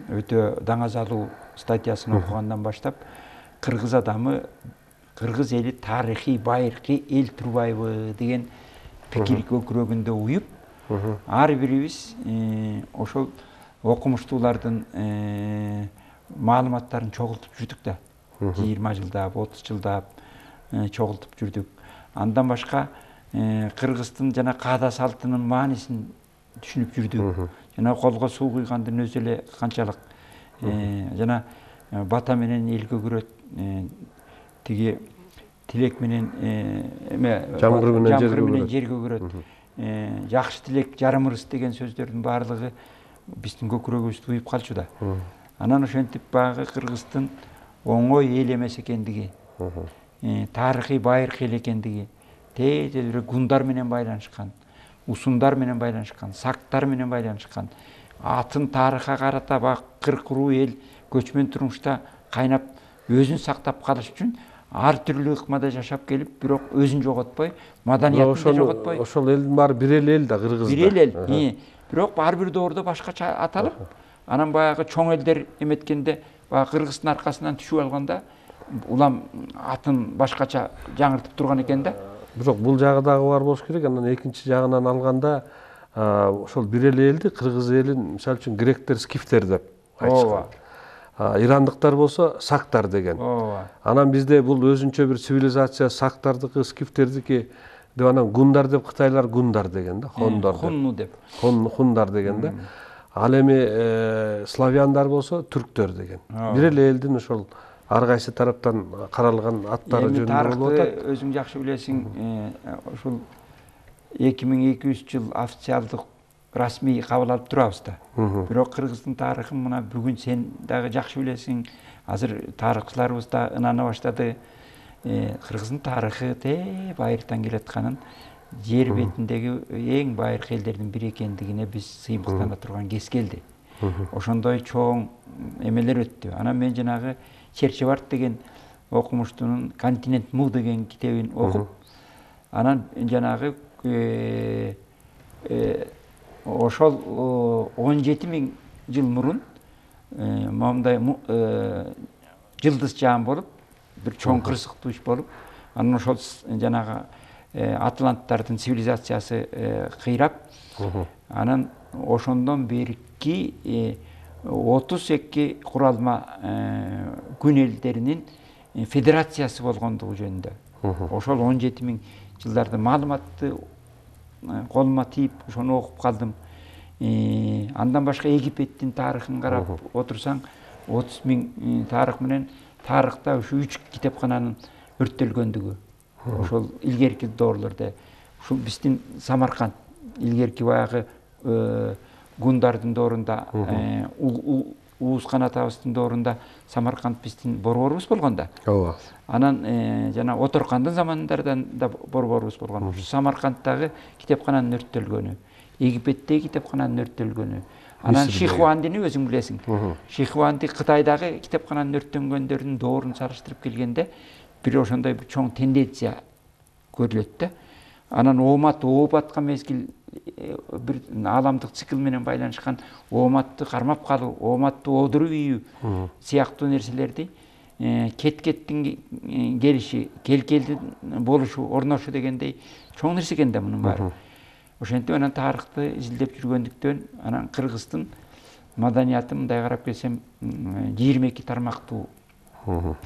өтө даңазалуу статьясын окугандан баштап кыргыз адамы, кыргыз эли тарыхый байыркы эл турбайбы деген пикир көкүрөгүндө уюп, ар бирибиз ошол окумуштуулардын маалыматтарын чогултуп жүрдүк да. 20 жылдап, 30 жылдап чогултуп жүрдүк. Андан башка кыргыздын жана каада салтынын маанисин түшүнүп жүрдүк. Жана колго суу куйгандын өзү эле канчалык жана бата менен эл көгөрөт, тиги тилек менен
жамгыр менен
жер көгөрөт. Жакшы тилек жарымырыс деген сөздөрдүн баардыгы биздин көкүрөгүбүздү уюп калчу да. Анан ошентип баягы кыргыздын оңой эл эмес экендиги, тарыхый байыркы эл экендиги, тез гундар менен байланышкан, усундар менен байланышкан, сактар менен байланышкан, атын тарыхка карата баягы 40 руу эл көчмөн турмушта кайнап өзүн сактап калыш үчүн ар түрлүү ыкмада жашап келип, бирок өзүн жоготпой, маданиятын да жоготпой.
Ошол элдин баары бир эл да, кыргыз да.
Бир эл. Бирок ар бир доордо башкача аталып, анан баягы чоң элдер эметкенде, баягы кыргыздын аркасынан түшүп алганда, улам атын башкача жаңыртып турган экен да.
Бирок бул жагы дагы бар болуш керек. Анан экинчи жагынан алганда, ошол бир элди кыргыз элин мисалы үчүн гректер скифтер деп айтышкан. Ирандыктар болсо сактар деген. Анан бизде бул өзүнчө бир цивилизация, сактардыкы, скифтердики деп анан гундар деп кытайлар гундар деген да, хондар.
Хунну деп.
Хундар деген да. Ал эми славяндар болсо түрктөр деген. Бир элдин ошол ар кайсы тараптан каралган аттары жөнүндө болуп атат.
Өзүң жакшы билесиң, ушул 2200 жыл официалдык расмий кабыл алып турабыз да. Бирок кыргыздын тарыхын мына бүгүн сен дагы жакшы билесиң, азыр тарыхчыларыбыз да ынана баштады. Кыргыздын тарыхы байыртан келатканын, жер бетиндеги эң байыркы элдердин бири экендигине биз сыймыктана турган кез келди. Ошондой чоң эмелер өттү. Анан мен жанагы Черчевард деген окумуштунун Континент Му деген китебин окуп, анан жанагы ошол 17.000 жыл мурун момундай жылдыз жаан болуп, бир чоң кырсыктуу иш болуп, анан ошол жанагы атланттардын цивилизациясы кыйрап, анан ошондон берки 32 куралма күн элдеринин федерациясы болгондугу жөнүндө. Ошол 17.000 жылдарды маалыматты колума тийип, ошону окуп калдым. Андан башка Египеттин тарыхын карап отурсаң, 30.000 тарых менен тарыхта ушу 3 китепкананын өрттөлгөндүгү. Ошол илгерки доорлордо, ушул биздин Самарканд илгерки баягы гундардын доорунда, Уус канатабыздын доорунда Самарканд биздин борборубуз болгон да. Анан жана Оторкандын замандардан да борборубуз болгон. Ушу Самаркандтагы китепкананын өрттөлгөнү, Египеттеги китепкананын өрттөлгөнү. Анан Шихуандини өзүң билесиң. Шихуанди Кытайдагы китепкананын өрттөнгөндөрүнүн доорун салыштырып келгенде, бир ошондой бир чоң тенденция көрүлөт да. Анан оомат ооп аткан мезгил бир ааламдык цикл менен байланышкан ооматты кармап калуу, ооматты оодуруп ийүү сыяктуу нерселерди кет-кеттин келиши, кел-келдин болушу, орношу дегендей чоң нерсе экен да мунун баары. Ошентип анан тарыхты изилдеп жүргөндүктөн, анан кыргыздын маданияты мындай карап келсем 22 тармактуу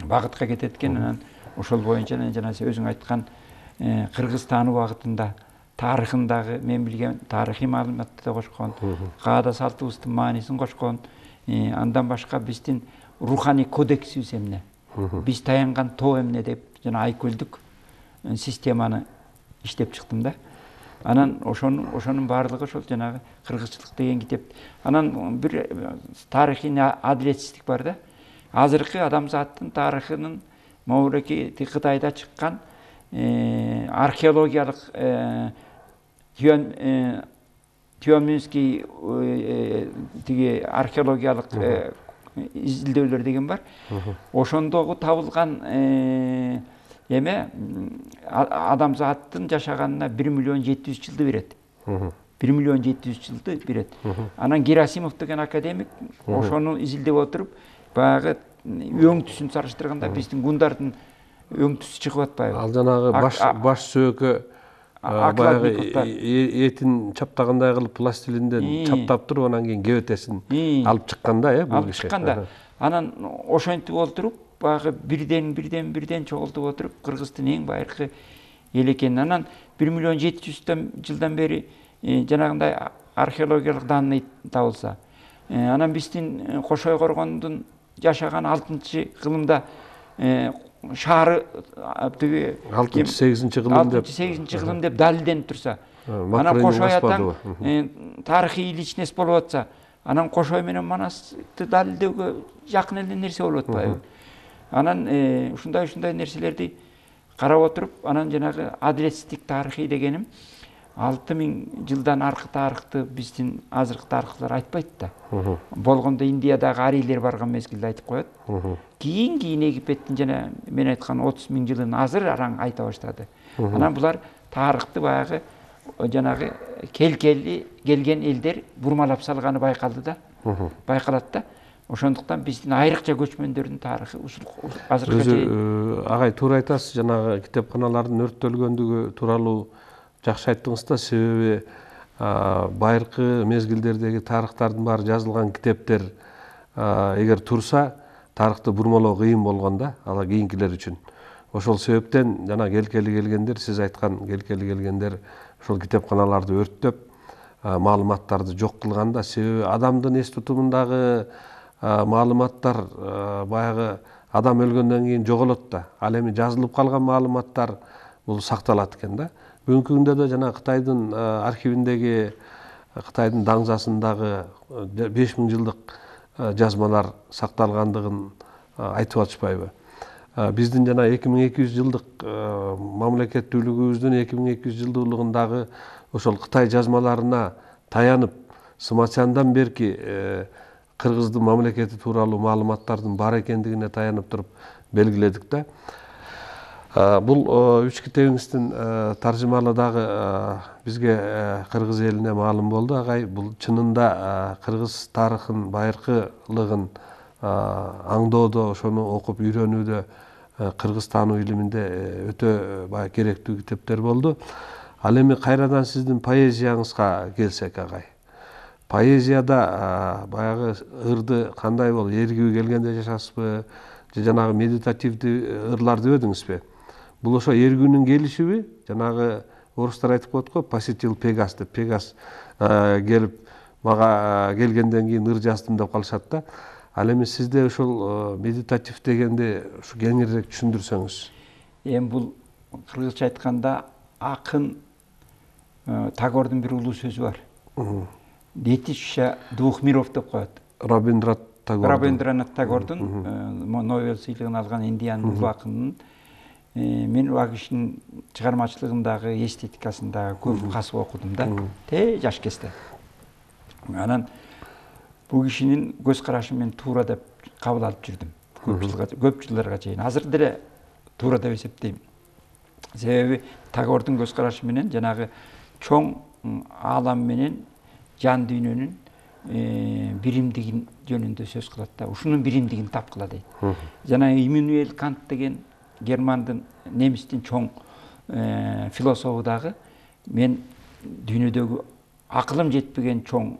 багытка кетет экен. Анан ошол боюнча жана өзүң айткан кыргыз таануу багытында тарыхындагы мен билген тарыхый маалыматты да кошкон, каада салтыбыздын маанисин кошкон. Андан башка биздин руханий кодексибиз эмне, биз таянган тоо эмне деп жана айкөлдүк системаны иштеп чыктым да. Анан ошонун баардыгы ошол жанагы кыргызчылык деген китеп. Анан бир тарыхый адилетсиздик бар да. азыркы адамзаттын тарыхынын могулеки Кытайда чыккан археологиялык Тюменский тиги археологиялык изилдөөлөр деген бар. Ошондогу табылган эме адамзаттын жашаганына 1 миллион 700 жылды берет. 1 миллион 700 жылды берет. Анан Герасимов деген академик ошону изилдеп отуруп, баягы өң түсүн сараштырганда биздин гундардын өң түсү чыгып атпайбы?
Ал жанагы баш сөөкө баягы этин чаптагандай кылып пластилинден чаптап туруп, анан кийин кебетесин алып чыкканда, бул
киши. Алып чыкканда. Анан ошентип отуруп, баягы бирден чогултуп отуруп, Кыргыздын эң байыркы эл экенин. Анан 1 миллион 700 жылдан бери жанагындай археологиялык данный табылса. Анан биздин Кошой Коргондун жашаган 6-кылымда шаары тиги
6-8
кылым деп далилденип турса, анан Кошой атаң тарыхый личность болуп атса, анан Кошой менен Манасты далилдөөгө жакын эле нерсе болуп атпайбы? Анан ушундай нерселерди карап отуруп, анан жанагы адилетсиздик тарыхый дегеним 6000 жылдан аркы тарыхты биздин азыркы тарыхчылар айтпайт да. Болгондо Индиядагы арийлер барган мезгилде айтып коет. Кийин Египеттин жана мен айткан 30 000 жылын азыр араң айта баштады. Анан булар тарыхты баягы жанагы келген элдер бурмалап салганы байкалды да. Байкалат да. Ошондуктан биздин айрыкча көчмөндөрдүн тарыхы азыркы
чейин. Агай туура айтасыз, жанагы китепканалардын өрттөлгөндүгү тууралуу жакшы айттыңыз да, себеби байыркы мезгилдердеги тарыхтардын баары жазылган китептер эгер турса, тарыхты бурмалоо кыйын болгон да, ала кийинкилер үчүн. Ошол себептен жана келкели келгендер, сиз айткан келкели келгендер ошол китепканаларды өрттөп, маалыматтарды жок кылган да, себеби адамдын эс тутумундагы маалыматтар баягы адам өлгөндөн кийин жоголот да. Ал эми жазылып калган маалыматтар бул сакталат экен да. Бүгүнкү күндө да жана Кытайдын архивиндеги, Кытайдын даңзасындагы 5000 жылдык жазмалар сакталгандыгын айтып атышпайбы? Биздин жана 2200 жылдык мамлекеттүүлүгүбүздүн 2200 жылдуулугундагы ошол Кытай жазмаларына таянып, Сымачандан берки Кыргыздын мамлекети тууралуу маалыматтардын бар экендигине таянып туруп белгиледик да. Бул үч китебиңиздин таржымалы дагы бизге кыргыз элине маалым болду, агай. Бул чынында кыргыз тарыхын, байыркылыгын аңдоодо, ошону окуп үйрөнүүдө, кыргыз таануу илиминде өтө керектүү китептер болду. Ал эми кайрадан сиздин поэзияңызга келсек, агай. Поэзияда баягы ырды кандай болду? Эргүү келгенде жашасызбы? Же жанагы медитативдүү ырлар дебедиңизби? Бул ошо эргүүнүн келишиби? Жанагы орустар айтып коет го, посетил Пегас деп. Пегас келип мага келгенден кийин ыр жаздым деп калышат да. Ал эми сизде ошол медитатив дегенди ушу кеңирээк түшүндүрсөңүз.
Эми бул кыргызча айтканда акын Тагордун бир улуу сөзү бар. Детища двух миров деп коет.
Рабиндранат
Тагордун Нобель сыйлыгын алган Индиянын улуу акынын мен ал кишинин чыгармачылыгындагы, эстетикасындагы көп касып окудум да. Жаш кезде. Анан бул кишинин көз карашын мен туура деп кабыл алып жүрдүм. Көп жылдарга чейин. Азыр деле туура деп эсептейм. Себеби Тагордун көз карашы менен жанагы чоң аалам менен жан дүйнөнүн биримдигин жөнүндө сөз кылат да. Ушунун биримдигин тапкыла дейт. Жана Иммануэль Кант деген Германдын, немистин чоң философу дагы мен дүйнөдөгү акылым жетпеген чоң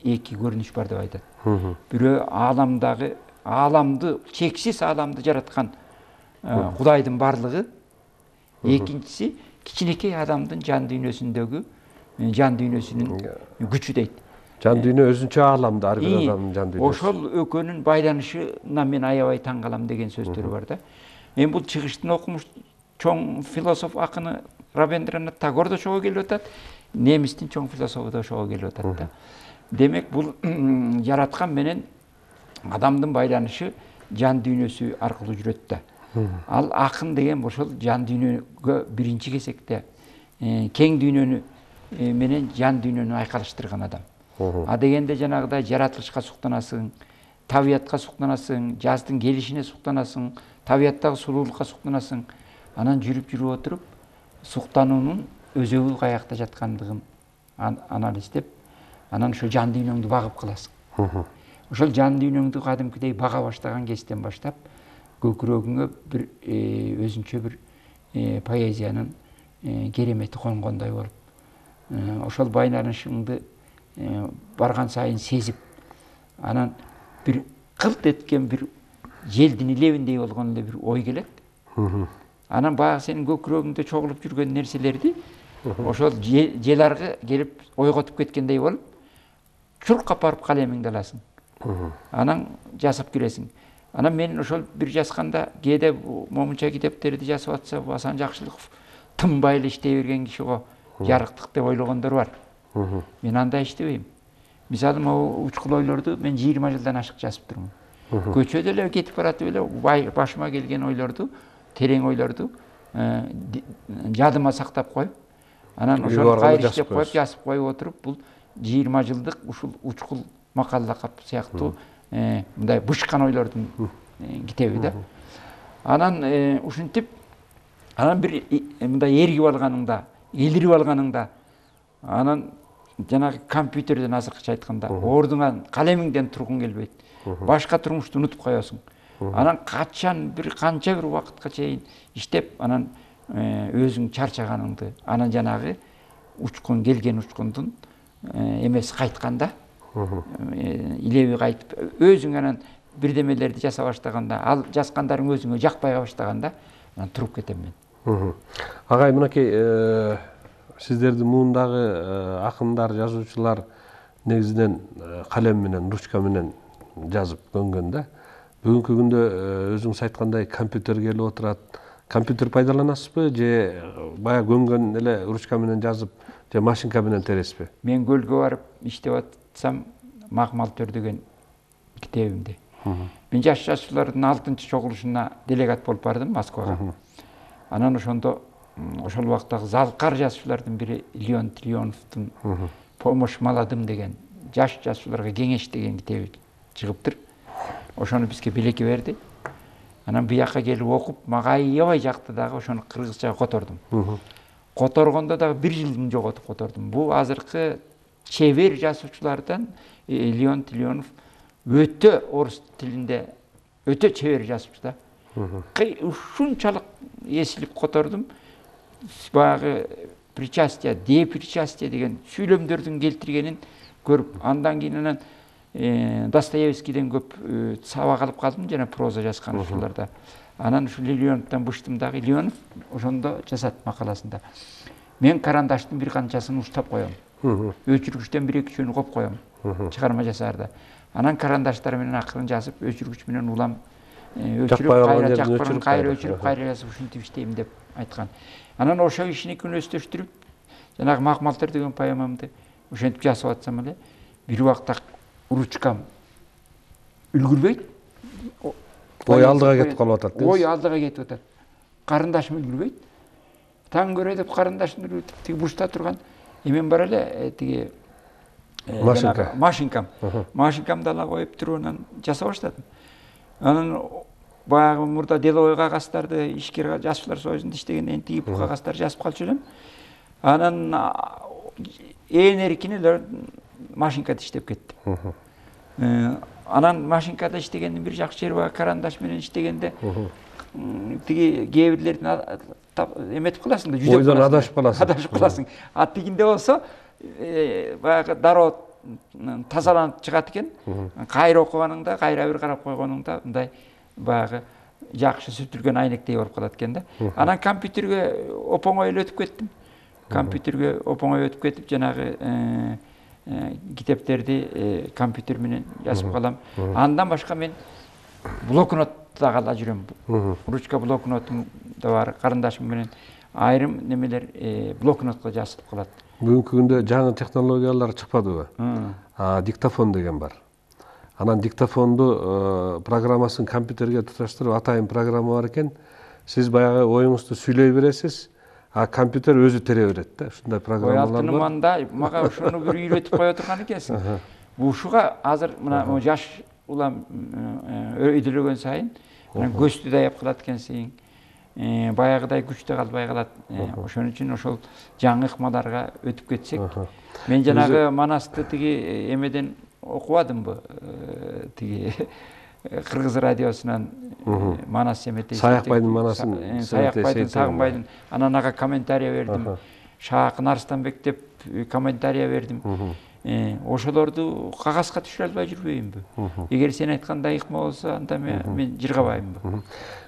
эки көрүнүш бар деп айтат. Бирөө ааламды, чексиз ааламды жараткан Кудайдын барлыгы, экинчиси кичинекей адамдын жан дүйнөсүндөгү жан дүйнөсүнүн күчү дейт.
Жан дүйнө өзүнчө ааламда, ар бир адамдын жан дүйнөсү.
Ошол экөөнүн байланышына мен аябай таң калам деген сөздөрү бар да. Мен бул чыгыштын окумуш чоң философ акыны Рабиндранат Тагор да ошого келип атат, немистин чоң философу да ошого келип атат да. Демек бул жараткан менен адамдын байланышы жан дүйнөсү аркылуу жүрөт да. Ал акын деген ошол жан дүйнөгө биринчи кезекте кең дүйнөнү менен жан дүйнөнү айкалыштырган адам. А дегенде жанагыдай жаратылышка суктанасың, табиятка суктанасың, жаздын келишине суктанасың, табияттагы сулуулукка суктанасың. Анан жүрүп отуруп суктануунун өзөгү каякта жаткандыгын анализдеп, анан ошо жан дүйнөңдү багып каласың. Ошол жан дүйнөңдү кадимкидей бага баштаган кезден баштап көкүрөгүңө бир өзүнчө бир поэзиянын керемети конгондой болуп, ошол байланышыңды барган сайын сезип, анан бир кылт эткен бир желдин илебиндей болгон эле бир ой келет. Анан баягы сенин көкүрөгүңдө чогулуп жүргөн нерселерди ошол жел аркы келип ойготуп кеткендей болуп, чуркап барып калемиңди аласың. Анан жазып киресиң. Анан мен ошол бир жазганда кээде момунча китептерди жазып атса, Асан Жакшылыков тынбай эле иштей берген киши го, жарыктык деп ойлогондор бар. Мен андай иштебейм. Мисалы, могу учкул ойлорду мен 20 жылдан ашык жазып турмун. Көчөдө эле кетип баратып эле башыма келген ойлорду, терең ойлорду жадыма сактап коюп, анан ошону кайра иштеп коюп, жазып коюп отуруп, бул 20 жылдык ушул учкул макал лакап сыяктуу мындай бышкан ойлордун китеби да. Анан ушинтип, анан бир мындай эргип алганыңда, элирип алганыңда, анан жанагы компьютерден азыркыча айтканда, ордуңан калемиңден тургуң келбейт. Башка турмушту унутуп коесуң. Анан канча бир убакытка чейин иштеп, анан өзүң чарчаганыңды, анан жанагы учкун келген учкундун эмеси кайтканда, илеби кайтып, өзүң анан бирдемелерди жаса баштаганда, ал жазгандарың өзүңө жакпай баштаганда, анан туруп кетем мен.
Агай, мынакей сиздердин муундагы акындар, жазуучулар негизинен калем менен, ручка менен жазып көнгөн да. Бүгүнкү күндө өзүңүз айткандай компьютер келип отурат. Компьютер пайдаланасызбы же баягы көнгөн эле ручка менен жазып, же машинка менен тересизби?
Мен көлгө барып иштеп атсам, Макмал Төр деген китебимди. Мен жаш жазуучулардын 6-чогулушуна делегат болуп бардым Москвага. Анан ошондо ошол убактагы залкар жазуучулардын бири Леонид Леоновдун «Помощь молодым» деген жаш жазуучуларга кеңеш деген китеби чыгыптыр. Ошону бизге белекке берди. Анан бияка келип окуп, мага аябай жакты дагы, ошону кыргызчага котордум. Которгондо дагы 1 жылдын жоготуп котордум. Бул азыркы чебер жазуучулардан Леонид Леонов өтө орус тилинде өтө чебер жазыпчы да. Ушунчалык эсилип котордум. Баягы причастие, депричастие деген сүйлөмдөрдүн келтиргенин көрүп, андан кийин анан Достоевскийден көп сабак алып калдым, жана проза жазган ушуларда. Анан ушу Леоновдон быштым дагы. Леонов ошондо жазат макаласында. Мен карандаштын бир канчасын уштап коем. Өчүргүчтөн 1-2 коюп коем. Чыгарма жасаарда. Анан карандаштар менен акырын жазып, өчүргүч менен улам өчүрүп, кайра жакпырын, кайра өчүрүп, кайра жазып ушинтип иштейм деп айткан. Анан ошо ишини күнөстөштүрүп, жанагы Макмал Төр деген поэмамды ошентип жазып атсам эле, бир убакта ручкам үлгүрбөйт.
Ой алдыга кетип калып атат.
Ой алдыга кетип атат. Карындашым үлгүрбөйт. Таң көрө деп карындашым үлгүрүп, тиги бушта турган эмен бар эле, тиги машинкам. Машинкамды ала коюп туруп анан жаса баштадым. Анан баягы мурда деловой кагазтарды ишкер жазуучулар союзунда иштегенден тиги кагаздар жазып калчу элем. Анан ээн эркин эле машинкада иштеп кеттим. Анан машинкада иштегендин бир жакшы жери бар, карандаш менен иштегенде тиги кээ бирлердин эметип каласың да, жүзөп
ойдон адашып каласың.
Адашып каласың. А тигинде болсо баягы дароо тазаланып чыгат экен. Кайра окуганыңда, кайра бир карап койгонуңда мындай баягы жакшы сүртүлгөн айнектей болуп калат экен да. Анан компьютерге оңой эле өтүп кеттим. Компьютерге оңой өтүп кетип, жанагы китептерди компьютер менен жазып калам. Андан башка мен блокнотто ала жүрөм. Ручка блокнотум да бар, карындашым менен айрым немелер блокнотко жазып калат.
Бүгүнкү күндө жаңы технологиялар чыкпадыбы? Диктофон деген бар. Анан диктофонду программасын компьютерге туташтырып атайын программа бар экен. Сиз баягы оюңузду сүйлөй бересиз, а компьютер өзү тере берет да. Ушундай программалар бар.
Манда мага ошону бир үйлөтүп кое турган экенсиң. Ушуга азыр мына жаш улам өйдөлөгөн сайын көздү даяп калат экенсиң. Баягыдай күчтө калбай калат. Ошон үчүн ошол жаңы ыкмаларга өтүп кетсек. Мен жанагы Манасты тиги эмеден окубадымбы? Тиги Кыргыз радиосунан Манас Эметей.
Саякбайдын Манасын,
Саякбайдын, Сагынбайдын. Анан ага комментарий бердим. Шаакын Арстанбек деп комментарий бердим. Ошолорду кагазга түшүрө албай жүрбөйүнбү? Эгер сен айткандай ыкма болсо, анда мен жыргабаймынбы?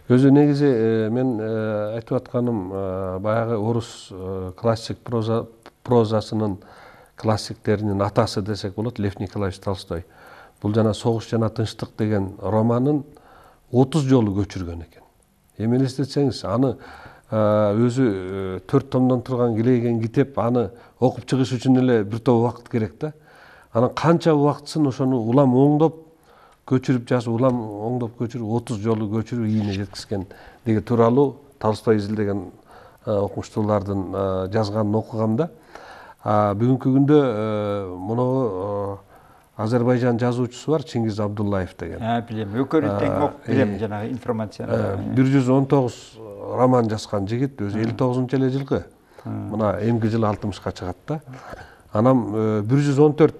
Өзү негизи мен айтып атканым баягы орус классик прозасынын классиктеринин атасы десек болот, Лев Николаевич Толстой. Бул жана Согуш жана тынчтык деген романын 30 жолу көчүргөн экен. Эми элестетсеңиз, аны өзү 4 томдон турган килейген китеп, аны окуп чыгыш үчүн эле бир топ убакыт керек да. Анан канча убактысын ошону улам оңдоп көчүрүп жазып, улам оңдоп көчүрүп, 30 жолу көчүрүп ийине жеткизген деги тууралуу Толстой изилдеген окумуштуулардын жазганын окугам да. Бүгүнкү күндө муну Азербайжан жазуучусу бар, Чингиз Абдуллаев деген.
Билем, өкөрүттен окуп билем жанагы информацияны.
119 роман жазган жигит, өзү 59-эле жылкы. Мына эмки жылы 60-ка чыгат да. Анан 114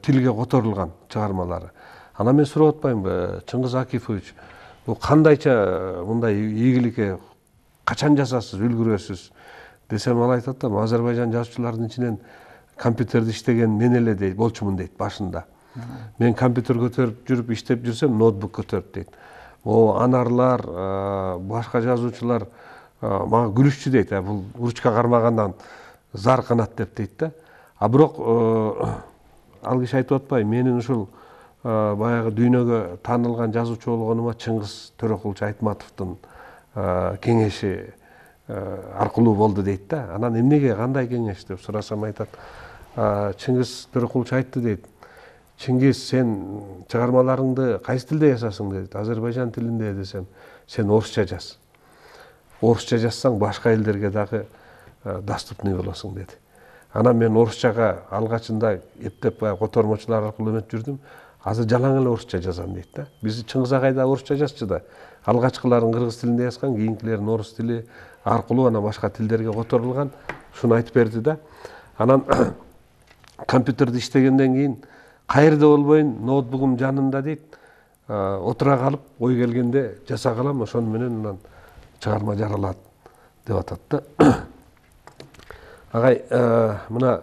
тилге которулган чыгармалары. Анан мен сурап атпаймынбы, Чыңгыз Акифович, бул кандайча мындай ийгиликке качан жасасыз, үлгүрөсүз десем, ал айтат да, Азербайжан жазуучулардын ичинен компьютерде иштеген мен эле дейт, болчумун дейт башында. Мен компьютер көтөрүп жүрүп иштеп жүрсөм, ноутбук көтөрүп дейт. Анарлар, башка жазуучулар мага күлүшчү дейт, бул ручка кармагандан зар канат деп дейт да. Бирок ал киши айтып атпайбы, менин ушул баягы дүйнөгө таанылган жазуучу болгонума Чыңгыз Төрөкулчу Айтматовдун кеңеши аркылуу болду дейт да. Анан эмнеге, кандай кеңеш деп сурасам, айтат, Чыңгыз Төрөкулчу айтты дейт. Чингиз, сен чыгармаларыңды кайсы тилде жазасың дейт. Азербайжан тилинде десем, сен орусча жаз. Орусча жазсаң башка элдерге дагы доступный болосуң деди. Анан мен орусчага алгачында эптеп котормочулар аркылуу өтүп жүрдүм. Азыр жалаң эле орусча жазам дейт да. Биз Чыңгыз агай да орусча жазчу да. Алгачкыларын кыргыз тилинде жазган, кийинкилерин орус тили аркылуу анан башка тилдерге которулган. Шуну айтып берди да. Анан компьютерде иштегенден кийин кайерде болбойн, ноутбугум жанында дейт. Отура калып, ой келгенде жаса калам, ошону менен анан чыгарма жаралат деп атат да. Агай, мына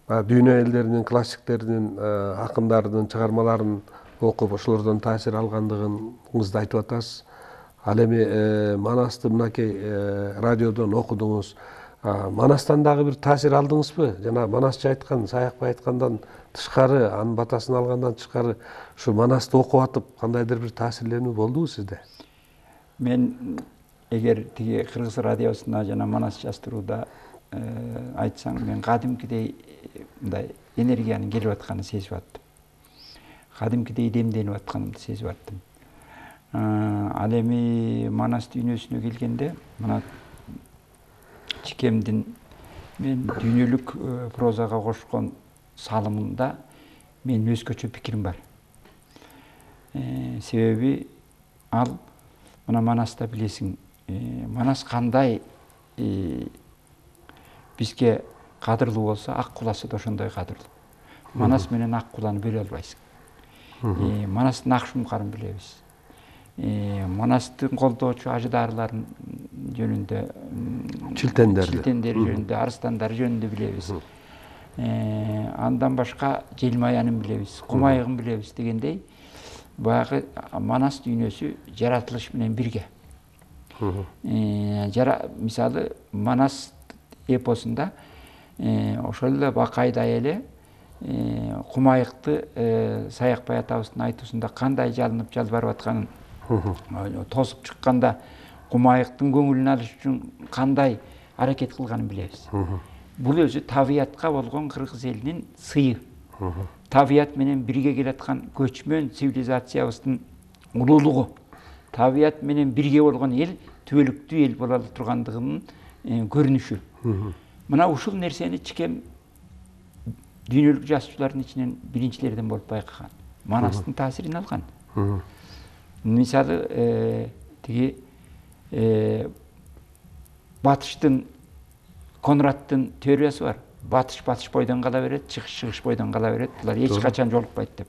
дүйнө элдеринин, классиктеринин, акындарынын чыгармаларын окуп, ошолордон таасир алгандыгыңызды айтып атасыз. Ал эми Манасты мынакей радиодон окудуңуз. Манастан дагы бир таасир алдыңызбы? Жана Манасчы айткан, Саякбай айткандан тышкары, анын батасын алгандан тышкары, ушу Манасты окуп атып, кандайдыр бир таасирленүү болдубу сизде?
Мен эгер тиги Кыргыз радиосуна жана Манас жаздырууда айтсаң, мен кадимкидей мындай энергиянын келип атканын сезип аттым. Кадимкидей демденип атканымды сезип аттым. Ал эми Манас дүйнөсүнө келгенде, мына Чикемдин мен дүйнөлүк прозага кошкон салымында мен өзгөчө пикирим бар. Себеби ал мына Манаста билесиң, Манас кандай бизге кадырлуу болсо, ак куласы да ошондой кадырлуу. Манас менен ак куланы бөлө албайсың. Манастын ак шумкарын билебиз. Манастын колдоочу ажыдарларын жөнүндө, чилтендери жөнүндө, арыстандары жөнүндө билебиз. Андан башка Желмаянын билебиз, Кумайыгын билебиз дегендей, баягы Манас дүйнөсү жаратылыш менен бирге. Мисалы, Манас эпосунда ошол эле Бакайдай эле Кумайыкты Саякбай атабыздын айтуусунда кандай жалынып жалбарып атканын тосуп чыкканда Кумайыктын көңүлүн алыш үчүн кандай аракет кылганын билебиз. Бул өзү табиятка болгон кыргыз элинин сыйы. табият менен бирге келаткан көчмөн цивилизациябыздын улуулугу, табият менен бирге болгон эл түбөлүктүү эл боло тургандыгынын көрүнүшү. Мына ушул нерсени чикем дүйнөлүк жазуучулардын ичинен биринчилерден болуп байкаган. Манастын таасирин алган. Мисалы тиги батыштын Конрадтын теориясы бар. Батыш бойдон кала берет, чыгыш бойдон кала берет. Булар эч качан жолукпайт деп.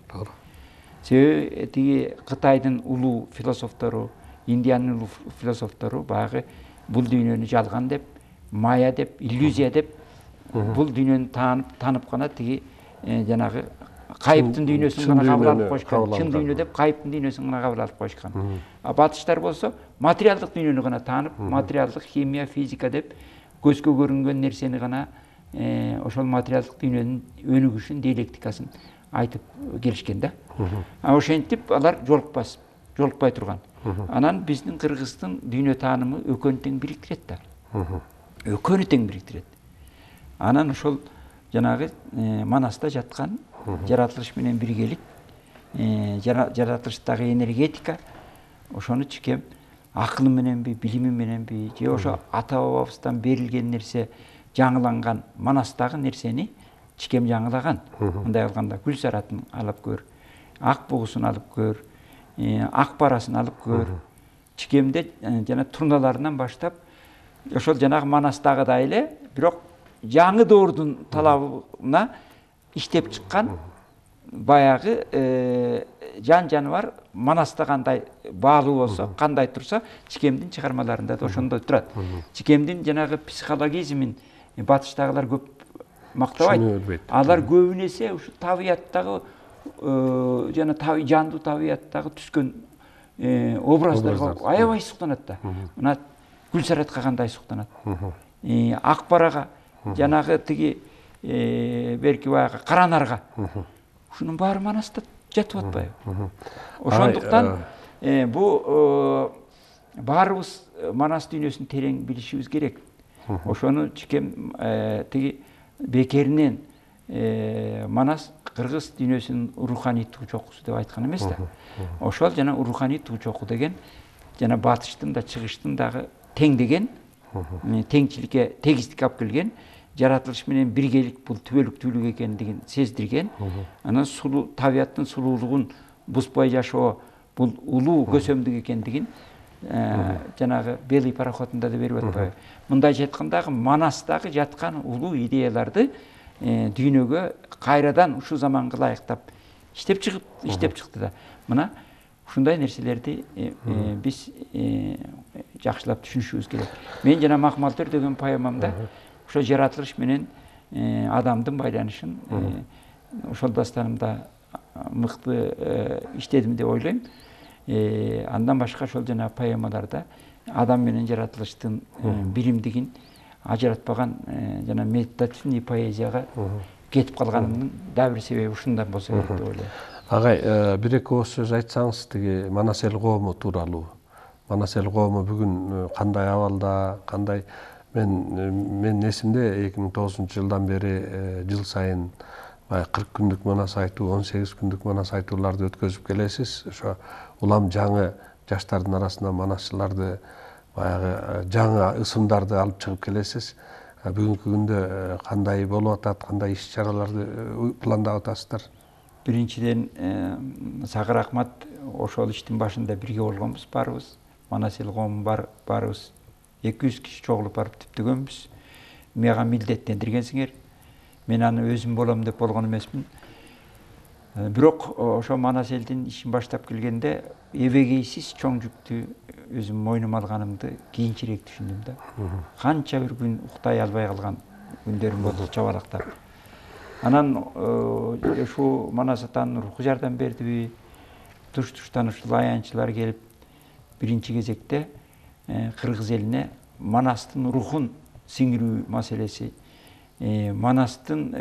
Себеби тиги Кытайдын улуу философтору, Индиянын улуу философтору баягы бул дүйнөнү жалган деп, мая деп, иллюзия деп бул дүйнөнү таанып гана тиги жанагы кайыптын дүйнөсүн гана кабыл алып коюшкан. Чын дүйнө деп кайыптын дүйнөсүн гана кабыл алып коюшкан. А батыштар болсо материалдык дүйнөнү гана таанып, материалдык химия, физика деп көзгө көрүнгөн нерсени гана ошол материалдык дүйнөнүн өнүгүшүн, диалектикасын айтып келишкен да. А ошентип алар жолукпай турган. Анан биздин Кыргыздын дүйнө таанымы экөөнү тең бириктирет да. Экөөнү тең бириктирет. Анан ошол жанагы Манаста жаткан жаратылыш менен биргелик, жаратылыштагы энергетика, ошону чикем акылы мененби, билими мененби, же ошо ата бабабыздан берилген нерсе жаңыланган Манастагы нерсени чикем жаңылаган. Мындай кылганда Гүлсаратын алып көр, ак бугусун алып көр, ак барасын алып көр. Чикемде жана турналарынан баштап ошол жанагы Манастагыдай эле, бирок жаңы доордун талабына иштеп чыккан баягы жан жаныбар Манаста кандай баалуу болсо, кандай турса, чикемдин чыгармаларында да ошондой турат. Чикемдин жанагы психологизмин батыштагылар көп мактабайт. Алар көбүн эсе ушу табияттагы жана жандуу табияттагы түскөн образдарга аябай суктанат да. Мына Гүлсаратка кандай суктанат. Ак барага, жанагы тиги берки баягы Каранарга. Ушунун баары Манаста жатып атпайбы? Ошондуктан бу баарыбыз Манас дүйнөсүн терең билишибиз керек. Ошону чикем тиги бекеринен Манас Кыргыз дүйнөсүнүн руханий туу чокусу деп айткан эмес да. Ошол жана руханий туу чоку деген жана батыштын да чыгыштын дагы тең деген, теңчиликке тегиздик алып келген, жаратылыш менен биргелик бул түбөлүктүүлүк экендигин сездирген, анан сулуу табияттын сулуулугун бузбай жашоо бул улуу көсөмдүк экендигин жанагы Белый пароходунда да берип атпайбы. Мындайча айтканда Манастагы жаткан улуу идеяларды дүйнөгө кайрадан ушул заманга ылайыктап иштеп чыкты да. Мына ушундай нерселерди биз жакшылап түшүнүшүбүз керек. Мен жана Макмалтөр деген поэмамда ошо жаратылыш менен адамдын байланышын ошол дастанымда мыкты иштедим деп ойлойм. Андан башка ошол жана поэмаларда адам менен жаратылыштын биримдигин ажыратпаган жана медитативный поэзияга кетип калганымдын дагы бир себеби ушундан болсо керек деп ойлойм.
Агай, бир эки ооз сөз айтсаңыз тиги Манас эл коому тууралуу. Манас эл коому бүгүн кандай абалда, кандай мен эсимде 2009-жылдан бери жыл сайын 40 күндүк Манас айтуу, 18 күндүк Манас айтууларды өткөзүп келесиз. Ошо улам жаңы жаштардын арасына манасчыларды баягы жаңы ысымдарды алып чыгып келесиз. Бүгүнкү күндө кандай болуп атат, кандай иш чараларды пландап атасыздар?
Биринчиден сага рахмат, ошол иштин башында бирге болгонбуз баарыбыз. Манас эл коому баарыбыз 200 киши чогулуп барып түптөгөнбүз. Мага милдеттендиргенсиңер. Мен аны өзүм болом деп болгон эмесмин. Бирок ошо Манас элдин ишин баштап келгенде эбегейсиз чоң жүктү өзүм мойнума алганымды кийинчерээк түшүндүм да. Канча бир күн уктай албай калган күндөрүм болду чабалактап. Анан ушу Манас атанын руху жардам бердиби? Туш-туштан ушул аянчылар келип биринчи кезекте Кыргыз элине Манастын рухун сиңирүү маселеси, Манастын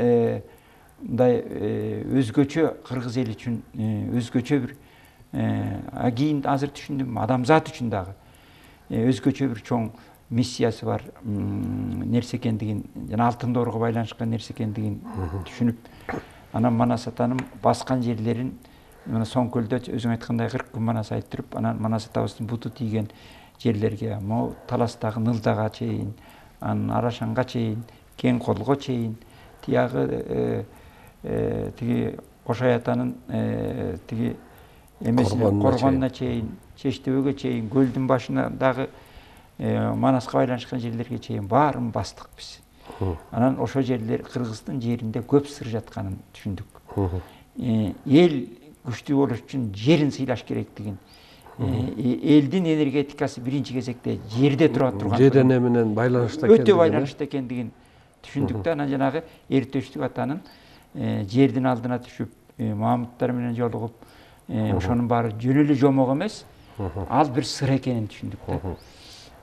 мындай өзгөчө Кыргыз эли үчүн өзгөчө бир кийин азыр түшүндүм, адамзат үчүн дагы өзгөчө бир чоң миссиясы бар нерсе экендигин жана алтын доорго байланышкан нерсе экендигин түшүнүп, Анан Манас атанын баскан жерлерин мына Соңкөлдө өзүң айткандай 40 күн Манас айттырып, анан Манас атабыздын буту тийген жерлерге, могу Таластагы Нылдага чейин, анан Арашанга чейин, Кең Колго чейин, тиягы тиги Кошай атанын тиги эмесине Коргонуна чейин, Чечтебөгө чейин, көлдүн башына дагы Манаска байланышкан жерлерге чейин баарын бастык биз. Анан ошо жерлер Кыргыздын жеринде көп сыр жатканын түшүндүк. Эл күчтүү болуш үчүн жерин сыйлаш керектигин, элдин энергетикасы биринчи кезекте жерде тура турган.
Жерден менен байланышта экендигин.
Өтө байланышта экендигин түшүндүк да. Анан жанагы Эртөштүк атанын жердин алдына түшүп, Мамыттар менен жолугуп, ошонун баары жөн эле жомок эмес, ал бир сыр экенин түшүндүк да.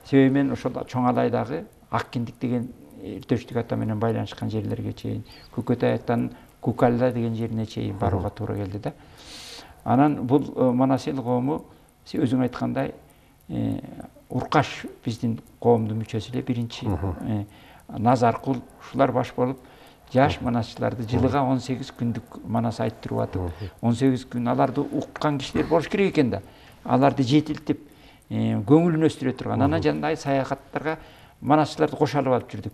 Себеби мен ошол Чоң Алайдагы Аккиндик деген Эртөштүк ата менен байланышкан жерлерге чейин, Көкөтай атанын Кукалда деген жерине чейин барууга туура келди да. Анан бул Манас эл коому өзүң айткандай Уркаш биздин коомдун мүчөсү эле биринчи. Назаркул ушулар баш болуп жаш манасчыларды жылыга 18 күндүк Манас айттырып атып, 18 күн аларды уккан кишилер болуш керек экен да. Аларды жетилтип, көңүлүн өстүрө турган. Анан жандай саякаттарга манасчыларды кошо алып алып жүрдүк.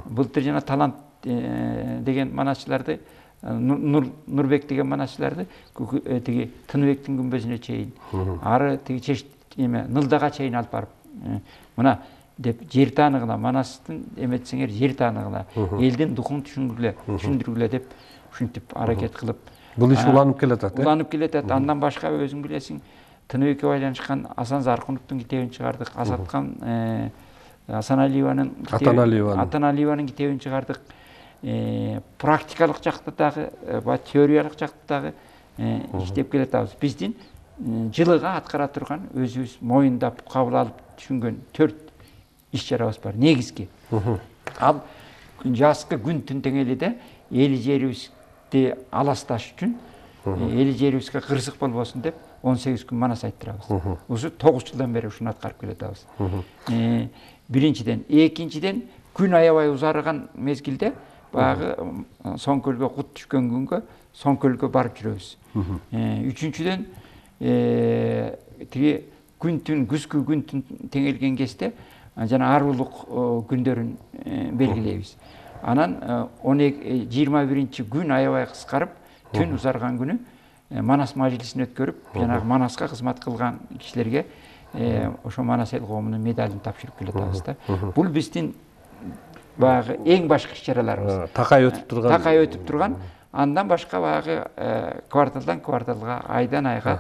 Былтыр жана Талант деген манасчыларды, Нурбек деген манасчыларды тиги Тыныбектин күмбөзүнө чейин, ары тиги Нылдага чейин алып барып, мына деп жер тааныгына, Манастын эметсеңер жер тааныгына, элдин духун түшүндүргүлө деп ушинтип аракет кылып.
Бул иш уланып келатат.
Уланып келатат. Андан башка өзүң билесиң, Тыныбекке байланышкан Асан Заркуновдун китебин чыгардык. Асан Алиеванын китебин чыгардык. Практикалык жакта дагы, теориялык жакта дагы иштеп келатабыз. Биздин жылыга аткара турган, өзүбүз моюндап, кабыл алып түшүнгөн 4 иш-чарабыз бар. Негизги. Ал жазкы күн түн теңелиде эли жерибизди аласташ үчүн, эли жерибизге кырсык болбосун деп 18 күн Манас айттырабыз. Ушу 9 жылдан бери ушуну аткарып келатабыз. Биринчиден, экинчиден күн аябай узарган мезгилде баягы Соңкөлгө кут түшкөн күнгө Соңкөлгө барып жүрөбүз. Үчүнчүдөн тиги күн түн, күзгү күн түн теңелген кезде жана арулук күндөрүн белгилейбиз. Анан 21 күн аябай кыскарып, түн узарган күнү Манас мажлисин өткөрүп, жанагы Манаска кызмат кылган кишилерге ошо Манас эл коомунун медалын тапшырып келатабыз да. Бул биздин баягы эң башкы иш-чараларыбыз.
Такай өтүп турган.
Андан башка баягы кварталдан кварталга, айдан айга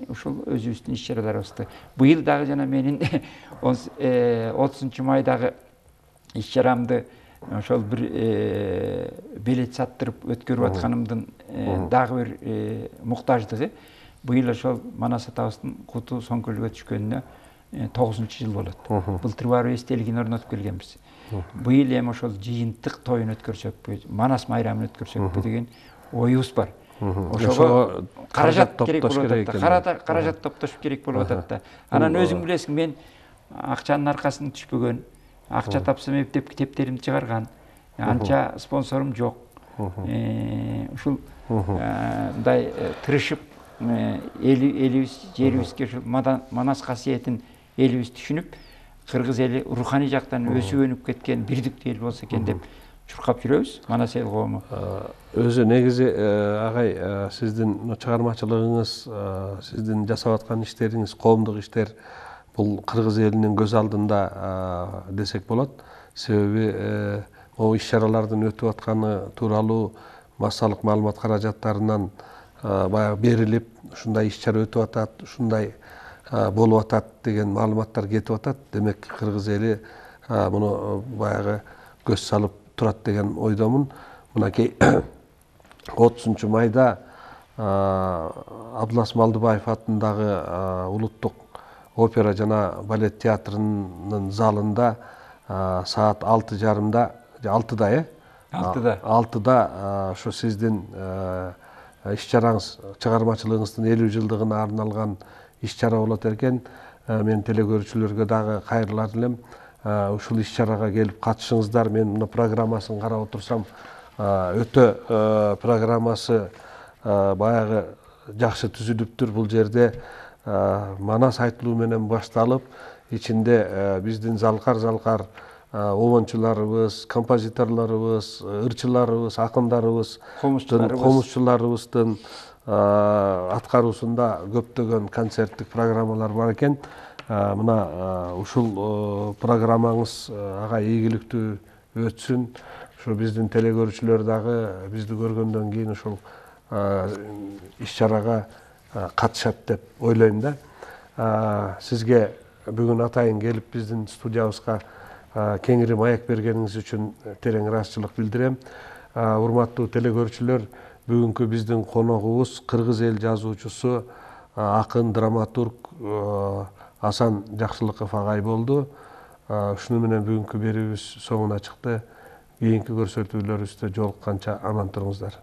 ушул өзүбүздүн иш-чараларыбызды. Быйыл дагы жана менин 30 майдагы иш-чарамды ошол бир билет саттырып өткөрүп атканымдын дагы бир муктаждыгы. Быйыл ошол Манас атабыздын куту Соңкөлгө түшкөнүнө 9-жыл болот. Былтыр барып эстелигин орнотуп келгенбиз. Быйыл эми ошол жыйынтык тоюн өткөрсөкпү, Манас майрамын өткөрсөкпү деген оюбуз бар. Ошого каражат керек болуп атат. Каражат топтошуп керек болуп атат да. Анан өзүң билесиң, мен акчанын аркасынан түшпөгөн, акча тапсам эптеп китептеримди чыгарган, анча спонсорум жок. Ушул мындай тырышып элибиз, жерибизге ушул Манас касиетин элибиз түшүнүп, кыргыз эли руханий жактан өсүп өнүп кеткен бирдиктүү эл болсо экен деп чуркап жүрөбүз. Манас эл коому.
Өзү негизи агай, сиздин чыгармачылыгыңыз, сиздин жасап аткан иштериңиз, коомдук иштер бул кыргыз элинин көз алдында десек болот. Себеби могу иш-чаралардын өтүп атканы тууралуу массалык маалымат каражаттарынан баягы берилип, ушундай иш-чара өтүп атат, ушундай болуп атат деген маалыматтар кетип атат. Демек кыргыз эли муну баягы көз салып турат деген ойдомун. Мынакей 30 майда Абдулас Малдыбаев атындагы улуттук опера жана балет театрынын залында саат 6:30-да, 6:00 6:00 ошо сиздин иш-чараңыз, чыгармачылыгыңыздын 50 жылдыгына арналган иш-чара болот экен. Мен телекөрүүчүлөргө дагы кайрылар элем. Ушул иш-чарага келип катышыңыздар. Мен мына программасын карап отурсам, өтө программасы баягы жакшы түзүлүптүр. Бул жерде манас айтылуу менен башталып, ичинде биздин залкар обончуларыбыз, композиторлорубуз, ырчыларыбыз, акындарыбыз, комузчуларыбыздын аткаруусунда көптөгөн концерттик программалар бар экен. Мына ушул программаңыз ага ийгиликтүү өтсүн. Ушу биздин телекөрүүчүлөр дагы бизди көргөндөн кийин ушул иш-чарага катышат деп ойлойм да. Сизге бүгүн атайын келип биздин студиябызга кеңири маек бергениңиз үчүн терең ыраазычылык билдирем. Урматтуу телекөрүүчүлөр, бүгүнкү биздин коногубуз кыргыз эл жазуучусу, акын, драматург Асан Жакшылыков агай болду. Ушуну менен бүгүнкү берүүбүз соңуна чыкты. Кийинки көрсөтүүлөрүбүздө жолукканча аман туруңуздар.